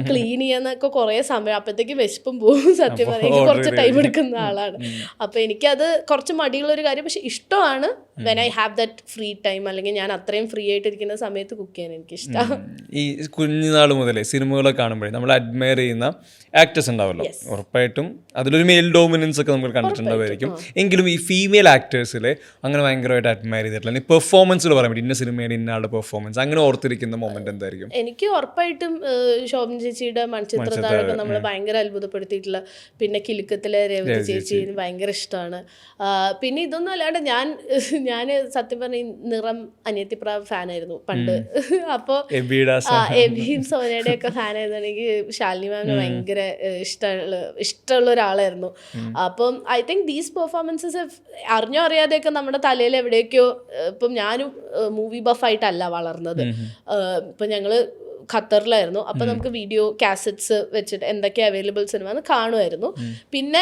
ക്ലീൻ ചെയ്യാന്നൊക്കെ കുറേ സമയം, അപ്പോഴത്തേക്ക് വിശപ്പും പോകും. സത്യം പറയാം, എനിക്ക് കുറച്ച് ടൈം എടുക്കുന്ന ആളാണ്. അപ്പോൾ എനിക്കത് കുറച്ച് മടിയുള്ളൊരു കാര്യം. പക്ഷെ ഇഷ്ടമാണ് when I have that free time, അല്ലെങ്കിൽ ഞാൻ അത്രയും ഫ്രീ ആയിട്ടിരിക്കുന്ന സമയത്ത് കുക്ക് ചെയ്യാൻ എനിക്കിഷ്ടം. ഈ കുഞ്ഞുനാൾ മുതലേ സിനിമകളൊക്കെ കാണുമ്പോഴേ നമ്മൾ അഡ്മയർ ചെയ്യുന്ന ആക്ടേഴ്സ് ഉണ്ടാവല്ലോ, ഉറപ്പായിട്ടും അതിലൊരു മെയിൽ ഡോമിനൻസ് ഒക്കെ നമ്മൾ കണ്ടിട്ടുണ്ടാവുമായിരിക്കും. എങ്കിലും ഈ ഫീമെയിൽ ആക്ടേഴ്സിൽ അങ്ങനെ ഭയങ്കരമായിട്ട് അഡ്മയർ ചെയ്തിട്ടുള്ള പെർഫോമൻസുകൾ പറയാൻ പറ്റും, ഇന്ന സിനിമയിൽ ഇന്നയാളുടെ പെർഫോമൻസ്, അങ്ങനെ ഓർത്തിരിക്കുന്ന മൊമെന്റ് എന്തായിരിക്കും? എനിക്ക് ഉറപ്പായിട്ടും ശോഭന ചേച്ചിയുടെ മൺചിത്രത്താഴൊക്കെ നമ്മൾ ഭയങ്കര അത്ഭുതപ്പെടുത്തിയിട്ടുള്ള, പിന്നെ കിലുക്കത്തിലെ രേവതി ചേച്ചി ഭയങ്കര ഇഷ്ടമാണ്. പിന്നെ ഇതൊന്നും അല്ലാണ്ട് ഞാൻ സത്യം പറഞ്ഞ നിറം അനിയത്തിപ്രാവ് ഫാനായിരുന്നു പണ്ട്. അപ്പോൾ എബിയും സോനയുടെ ഒക്കെ ഫാനായിരുന്നു. എനിക്ക് ശാലിനി മാമിനെ ഭയങ്കര ഇഷ്ടമുള്ള ഒരു ഒരാളായിരുന്നു. അപ്പം ഐ തിങ്ക് ദീസ് പെർഫോമൻസസ് അറിഞ്ഞോ അറിയാതെയൊക്കെ നമ്മുടെ തലയിൽ എവിടേക്കോ, ഇപ്പം ഞാനും മൂവി ബഫായിട്ടല്ല വളർന്നത്. ഇപ്പം ഞങ്ങള് ഖത്തറിലായിരുന്നു. അപ്പം നമുക്ക് വീഡിയോ കാസറ്റ്സ് വെച്ചിട്ട് എന്തൊക്കെ അവൈലബിൾ സിനിമ എന്ന് കാണുമായിരുന്നു. പിന്നെ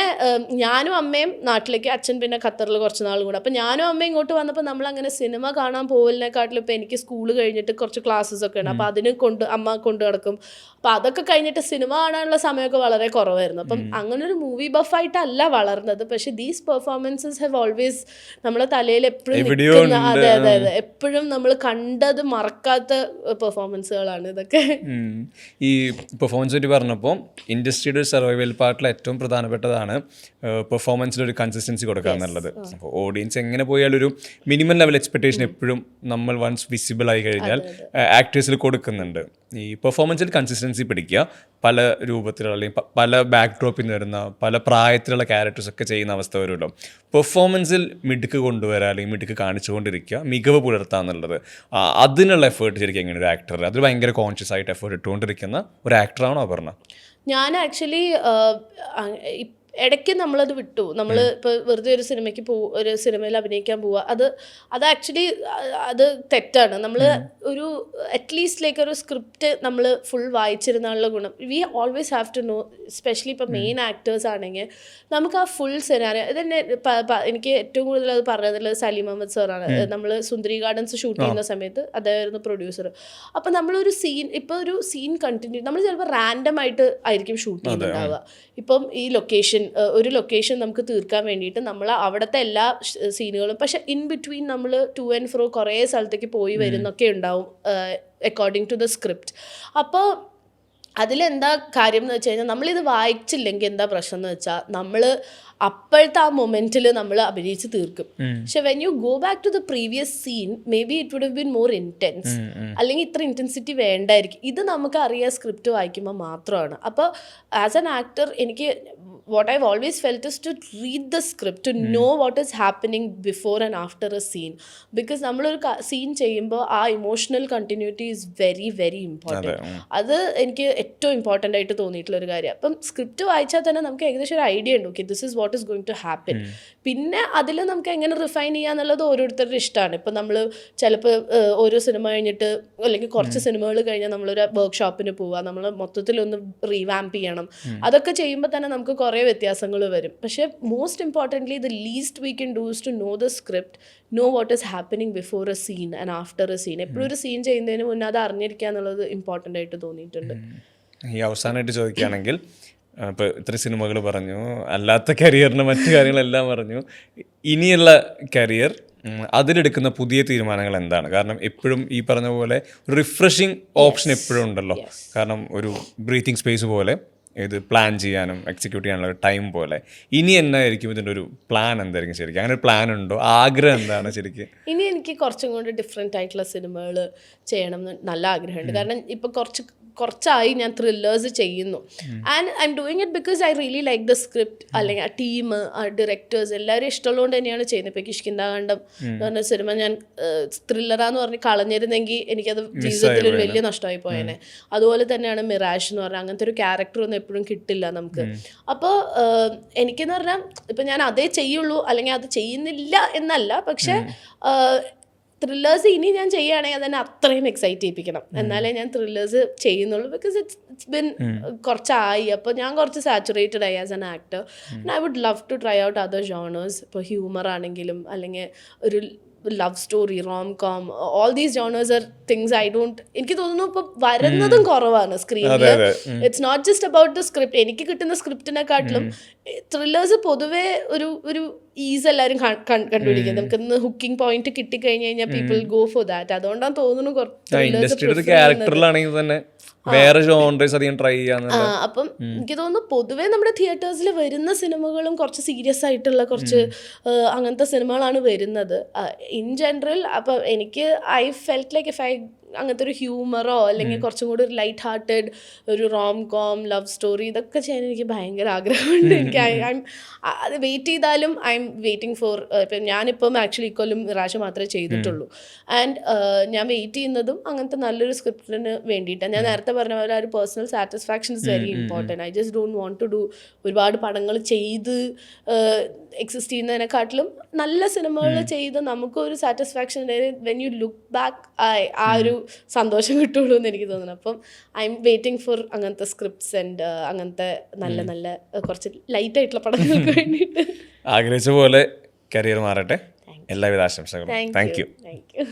ഞാനും അമ്മയും നാട്ടിലേക്ക്, അച്ഛൻ പിന്നെ ഖത്തറിൽ കുറച്ച് നാൾ കൂടെ. അപ്പം ഞാനും അമ്മയും ഇങ്ങോട്ട് വന്നപ്പോൾ നമ്മൾ അങ്ങനെ സിനിമ കാണാൻ പോകലിനെക്കാട്ടിലും ഇപ്പം എനിക്ക് സ്കൂൾ കഴിഞ്ഞിട്ട് കുറച്ച് ക്ലാസ്സസ് ഒക്കെ ഉണ്ട്. അപ്പം അതിന് അമ്മ കൊണ്ടു നടക്കും. അപ്പം അതൊക്കെ കഴിഞ്ഞിട്ട് സിനിമ കാണാനുള്ള സമയമൊക്കെ വളരെ കുറവായിരുന്നു. അപ്പം അങ്ങനെ ഒരു മൂവി ബഫായിട്ടല്ല വളർന്നത്. പക്ഷെ ദീസ് പെർഫോമൻസസ് ഹാവ് ഓൾവേസ് നമ്മളെ തലയിൽ എപ്പോഴും നിൽക്കുന്ന, അതെ അതെ അതെ, എപ്പോഴും നമ്മൾ കണ്ടത് മറക്കാത്ത പെർഫോമൻസുകളാണ് ഇതൊക്കെ. ഈ പെർഫോമൻസ് പറ്റി പറഞ്ഞപ്പോൾ ഇൻഡസ്ട്രിയുടെ ഒരു സർവൈവൽ പാർട്ടിൽ ഏറ്റവും പ്രധാനപ്പെട്ടതാണ് പെർഫോമൻസിൽ ഒരു കൺസിസ്റ്റൻസി കൊടുക്കുക എന്നുള്ളത്. അപ്പോൾ ഓഡിയൻസ് എങ്ങനെ പോയാലും ഒരു മിനിമം ലെവൽ എക്സ്പെക്ടേഷൻ എപ്പോഴും നമ്മൾ വൺസ് വിസിബിൾ ആയി കഴിഞ്ഞാൽ ആക്ടേഴ്സിൽ കൊടുക്കുന്നുണ്ട്. ഈ പെർഫോമൻസിൽ കൺസിസ്റ്റൻസി പിടിക്കുക, പല രൂപത്തിലുള്ള അല്ലെങ്കിൽ പല ബാക്ക് ഡ്രോപ്പിൽ നിന്ന് വരുന്ന പല പ്രായത്തിലുള്ള ക്യാരക്ടേഴ്സ് ഒക്കെ ചെയ്യുന്ന അവസ്ഥ വരുമല്ലോ. പെർഫോമൻസിൽ മിടുക്ക് കൊണ്ടുവരാൻ അല്ലെങ്കിൽ മിടുക്ക് കാണിച്ചുകൊണ്ടിരിക്കുക, മികവ് പുലർത്തുക എന്നുള്ളത്, അതിനുള്ള എഫേർട്ട് ശരിക്കും എങ്ങനെ ഒരു ആക്ടർ അതിൽ ഭയങ്കര കോൺഷ്യസ് ആയിട്ട് എഫേർട്ട് ഇട്ടുകൊണ്ടിരിക്കുന്ന ഒരു ആക്ടറാണോ അപർണ? ഞാൻ ആക്ച്വലി ഇടയ്ക്ക് നമ്മളത് വിട്ടു. നമ്മൾ ഇപ്പോൾ വെറുതെ ഒരു സിനിമയ്ക്ക് ഒരു സിനിമയിൽ അഭിനയിക്കാൻ പോവുക, അത് ആക്ച്വലി അത് തെറ്റാണ്. നമ്മൾ ഒരു അറ്റ്ലീസ്റ്റ് ലൈക്ക് ഒരു സ്ക്രിപ്റ്റ് നമ്മൾ ഫുൾ വായിച്ചിരുന്നുള്ള ഗുണം we always have to know, specially ഇപ്പോൾ മെയിൻ ആക്ടേഴ്സ് ആണെങ്കിൽ നമുക്ക് ആ ഫുൾ സിനാരിയോ. ഇതെന്നെ എനിക്ക് ഏറ്റവും കൂടുതൽ അത് പറഞ്ഞതിൽ സലീം അഹമ്മദ് സാറാണ്. നമ്മൾ സുന്ദരി ഗാർഡൻസ് ഷൂട്ട് ചെയ്യുന്ന സമയത്ത് അദ്ദേഹമായിരുന്നു പ്രൊഡ്യൂസർ. അപ്പം നമ്മളൊരു സീൻ, ഇപ്പോൾ ഒരു സീൻ കണ്ടിന്യൂ, നമ്മൾ ചിലപ്പോൾ റാൻഡം ആയിട്ട് ആയിരിക്കും ഷൂട്ട് ചെയ്യുന്നുണ്ടാവുക. ഇപ്പം ഈ ഒരു ലൊക്കേഷൻ നമുക്ക് തീർക്കാൻ വേണ്ടിയിട്ട് നമ്മൾ അവിടുത്തെ എല്ലാ സീനുകളും, പക്ഷെ ഇൻ ബിറ്റ്വീൻ നമ്മൾ ടു ആൻഡ് ഫ്രോ കുറേ സ്ഥലത്തേക്ക് പോയി വരുന്നൊക്കെ ഉണ്ടാവും അക്കോർഡിംഗ് ടു ദ സ്ക്രിപ്റ്റ്. അപ്പോൾ അതിലെന്താ കാര്യം എന്ന് വെച്ച് കഴിഞ്ഞാൽ നമ്മളിത് വായിച്ചില്ലെങ്കിൽ എന്താ പ്രശ്നം എന്ന് വെച്ചാൽ നമ്മൾ അപ്പോഴത്തെ ആ മൊമെന്റിൽ നമ്മൾ അഭിനയിച്ച് തീർക്കും. പക്ഷെ when you go back to the previous scene maybe it would have been more intense, അല്ലെങ്കിൽ ഇത്ര ഇൻറ്റൻസിറ്റി വേണ്ടായിരിക്കും. ഇത് നമുക്ക് അറിയാം സ്ക്രിപ്റ്റ് വായിക്കുമ്പോൾ മാത്രമാണ്. അപ്പോൾ ആസ് ആൻ ആക്ടർ എനിക്ക് what I've always felt is to read the script, to know what is happening before and after a scene, because നമ്മളൊരു സീൻ ചെയ്യുമ്പോൾ ആ emotional continuity is very very important. അത് എനിക്ക് ഏറ്റവും ഇമ്പോർട്ടൻ്റ് ആയിട്ട് തോന്നിയിട്ടുള്ളൊരു കാര്യമാണ്. അപ്പം സ്ക്രിപ്റ്റ് വായിച്ചാൽ തന്നെ നമുക്ക് ഏകദേശം ഒരു ഐഡിയ ഉണ്ട്, okay this is what is going to happen. പിന്നെ അതിൽ നമുക്ക് എങ്ങനെ റിഫൈൻ ചെയ്യാന്നുള്ളത് ഓരോരുത്തരുടെ ഇഷ്ടമാണ്. ഇപ്പം നമ്മൾ ചിലപ്പോൾ ഓരോ സിനിമ കഴിഞ്ഞിട്ട് അല്ലെങ്കിൽ കുറച്ച് സിനിമകൾ കഴിഞ്ഞാൽ നമ്മളൊരു വർക്ക്ഷോപ്പിന് പോവുക, നമ്മൾ മൊത്തത്തിലൊന്ന് റീവാമ്പ് ചെയ്യണം. അതൊക്കെ ചെയ്യുമ്പോൾ തന്നെ നമുക്ക് കുറേ വ്യത്യാസങ്ങൾ വരും. പക്ഷേ most importantly the least we can do is to know the script, know what is happening before a scene and after a scene. എപ്പോഴും ഒരു സീൻ ചെയ്യുന്നതിന് മുന്നേ അത് അറിഞ്ഞിരിക്കുക എന്നുള്ളത് ഇമ്പോർട്ടൻ്റ് ആയിട്ട് തോന്നിയിട്ടുണ്ട്. ഈ അവസാനമായിട്ട് ചോദിക്കുകയാണെങ്കിൽ, ഇപ്പോൾ ഇത്ര സിനിമകൾ പറഞ്ഞു, അല്ലാത്ത കരിയറിന് മറ്റു കാര്യങ്ങളെല്ലാം പറഞ്ഞു, ഇനിയുള്ള കരിയർ അതിലെടുക്കുന്ന പുതിയ തീരുമാനങ്ങൾ എന്താണ്? കാരണം എപ്പോഴും ഈ പറഞ്ഞ പോലെ ഒരു റിഫ്രഷിങ് ഓപ്ഷൻ എപ്പോഴും ഉണ്ടല്ലോ. കാരണം ഒരു ബ്രീത്തിങ് സ്പേസ് പോലെ ഇത് പ്ലാൻ ചെയ്യാനും എക്സിക്യൂട്ട് ചെയ്യാനുള്ള ഒരു ടൈം പോലെ. ഇനി എന്നായിരിക്കും ഇതിൻ്റെ ഒരു പ്ലാൻ? എന്തായിരിക്കും ശരിക്കും? അങ്ങനെ ഒരു പ്ലാൻ ഉണ്ടോ? ആഗ്രഹം എന്താണ് ശരിക്കും? ഇനി എനിക്ക് കുറച്ചും കൂടി ഡിഫറെൻ്റ് ആയിട്ടുള്ള സിനിമകൾ ചെയ്യണം എന്ന് നല്ല ആഗ്രഹമുണ്ട്. കാരണം ഇപ്പോൾ കുറച്ചായി ഞാൻ ത്രില്ലേഴ്സ് ചെയ്യുന്നു. And I am doing it because I really like the script, അല്ലെങ്കിൽ ആ ടീം, ആ ഡയറക്ടേഴ്സ് എല്ലാവരും ഇഷ്ടമുള്ളതുകൊണ്ട് തന്നെയാണ് ചെയ്യുന്നത്. ഇപ്പോൾ കിഷ്കിന്ധാകാന്ഡം എന്ന് പറഞ്ഞ സിനിമ ഞാൻ ത്രില്ലറാന്ന് പറഞ്ഞ് കളഞ്ഞിരുന്നെങ്കിൽ എനിക്കത് ജീവിതത്തിൽ ഒരു വലിയ നഷ്ടമായി പോയേനെ. അതുപോലെ തന്നെയാണ് മിറാഷ് എന്ന് പറഞ്ഞാൽ അങ്ങനത്തെ ഒരു ക്യാരക്ടറൊന്നും എപ്പോഴും കിട്ടില്ല നമുക്ക്. അപ്പോൾ എനിക്കെന്ന് പറഞ്ഞാൽ ഇപ്പം ഞാൻ അതേ ചെയ്യുള്ളൂ അല്ലെങ്കിൽ അത് ചെയ്യുന്നില്ല എന്നല്ല, പക്ഷേ ത്രില്ലേഴ്സ് ഇനി ഞാൻ ചെയ്യുകയാണെങ്കിൽ അതന്നെ അത്രയും എക്സൈറ്റ് ചെയ്യിപ്പിക്കണം, എന്നാലേ ഞാൻ ത്രില്ലേഴ്സ് ചെയ്യുന്നുള്ളൂ. ബിക്കോസ് ഇറ്റ്സ് ബിൻ കുറച്ചായി, അപ്പോൾ ഞാൻ കുറച്ച് സാച്ചുറേറ്റഡ് ആയി as an actor. And I would love to try out other genres. ഇപ്പോൾ ഹ്യൂമർ ആണെങ്കിലും അല്ലെങ്കിൽ ഒരു love story, rom com, all these genres are things I don't, എനിക്ക് തോന്നുന്നു ഇപ്പോൾ വരുന്നതും കുറവാണ് സ്ക്രീനിൽ. It's not just about the script. എനിക്ക് കിട്ടുന്ന സ്ക്രിപ്റ്റിനെക്കാട്ടിലും ത്രില്ലേഴ്സ് പൊതുവേ ഒരു ഈസ് എല്ലാവരും കണ്ടുപിടിക്കുന്നത്. നമുക്കിന്ന് ഹുക്കിംഗ് പോയിന്റ് കിട്ടിക്കഴിഞ്ഞ് കഴിഞ്ഞാൽ പീപ്പിൾ ഗോ ഫോർ ദാറ്റ്. അതുകൊണ്ടാണ് തോന്നുന്നു വേറെ ജോണേഴ്സ് അധികം ട്രൈ ചെയ്യാന്ന്. അപ്പം എനിക്ക് തോന്നുന്നു പൊതുവേ നമ്മുടെ തിയേറ്റേഴ്സിൽ വരുന്ന സിനിമകളും കുറച്ച് സീരിയസ് ആയിട്ടുള്ള കുറച്ച് അങ്ങനത്തെ സിനിമകളാണ് വരുന്നത് ഇൻ ജനറൽ. അപ്പം എനിക്ക് I felt like if I അങ്ങനത്തെ ഒരു ഹ്യൂമറോ അല്ലെങ്കിൽ കുറച്ചും കൂടി ഒരു ലൈറ്റ് ഹാർട്ടഡ് ഒരു റോം കോം ലവ് സ്റ്റോറി ഇതൊക്കെ ചെയ്യാൻ എനിക്ക് ഭയങ്കര ആഗ്രഹമുണ്ട്. എനിക്ക് അത് വെയിറ്റ് ചെയ്താലും ഐ എം വെയിറ്റിംഗ് ഫോർ. ഇപ്പം ഞാനിപ്പം ആക്ച്വലി ഇക്കൊല്ലം നിറാശ മാത്രമേ ചെയ്തിട്ടുള്ളൂ. ആൻഡ് ഞാൻ വെയിറ്റ് ചെയ്യുന്നതും അങ്ങനത്തെ നല്ലൊരു സ്ക്രിപ്റ്റിന് വേണ്ടിയിട്ടാണ്. ഞാൻ നേരത്തെ പറഞ്ഞ പോലെ ഒരു personal satisfaction is very important. I just don't want to do ഒരുപാട് പടങ്ങൾ ചെയ്ത് എക്സിസ്റ്റ് ചെയ്യുന്നതിനെക്കാട്ടിലും നല്ല സിനിമകൾ ചെയ്ത് നമുക്കൊരു satisfaction when you look back ആ ഒരു സന്തോഷം കിട്ടുള്ളൂ എന്ന് എനിക്ക് തോന്നുന്നു. അപ്പം ഐ എം വെയിറ്റിംഗ് ഫോർ അങ്ങനത്തെ സ്ക്രിപ്റ്റ്സ് ആൻഡ് അങ്ങനത്തെ നല്ല നല്ല കുറച്ച് ലൈറ്റ് ആയിട്ടുള്ള പടങ്ങൾക്ക് വേണ്ടിയിട്ട്. ആഗ്രഹിച്ച പോലെ കരിയർ മാറട്ടെ. എല്ലാവിധ ആശംസകളും. Thank you. Thank you.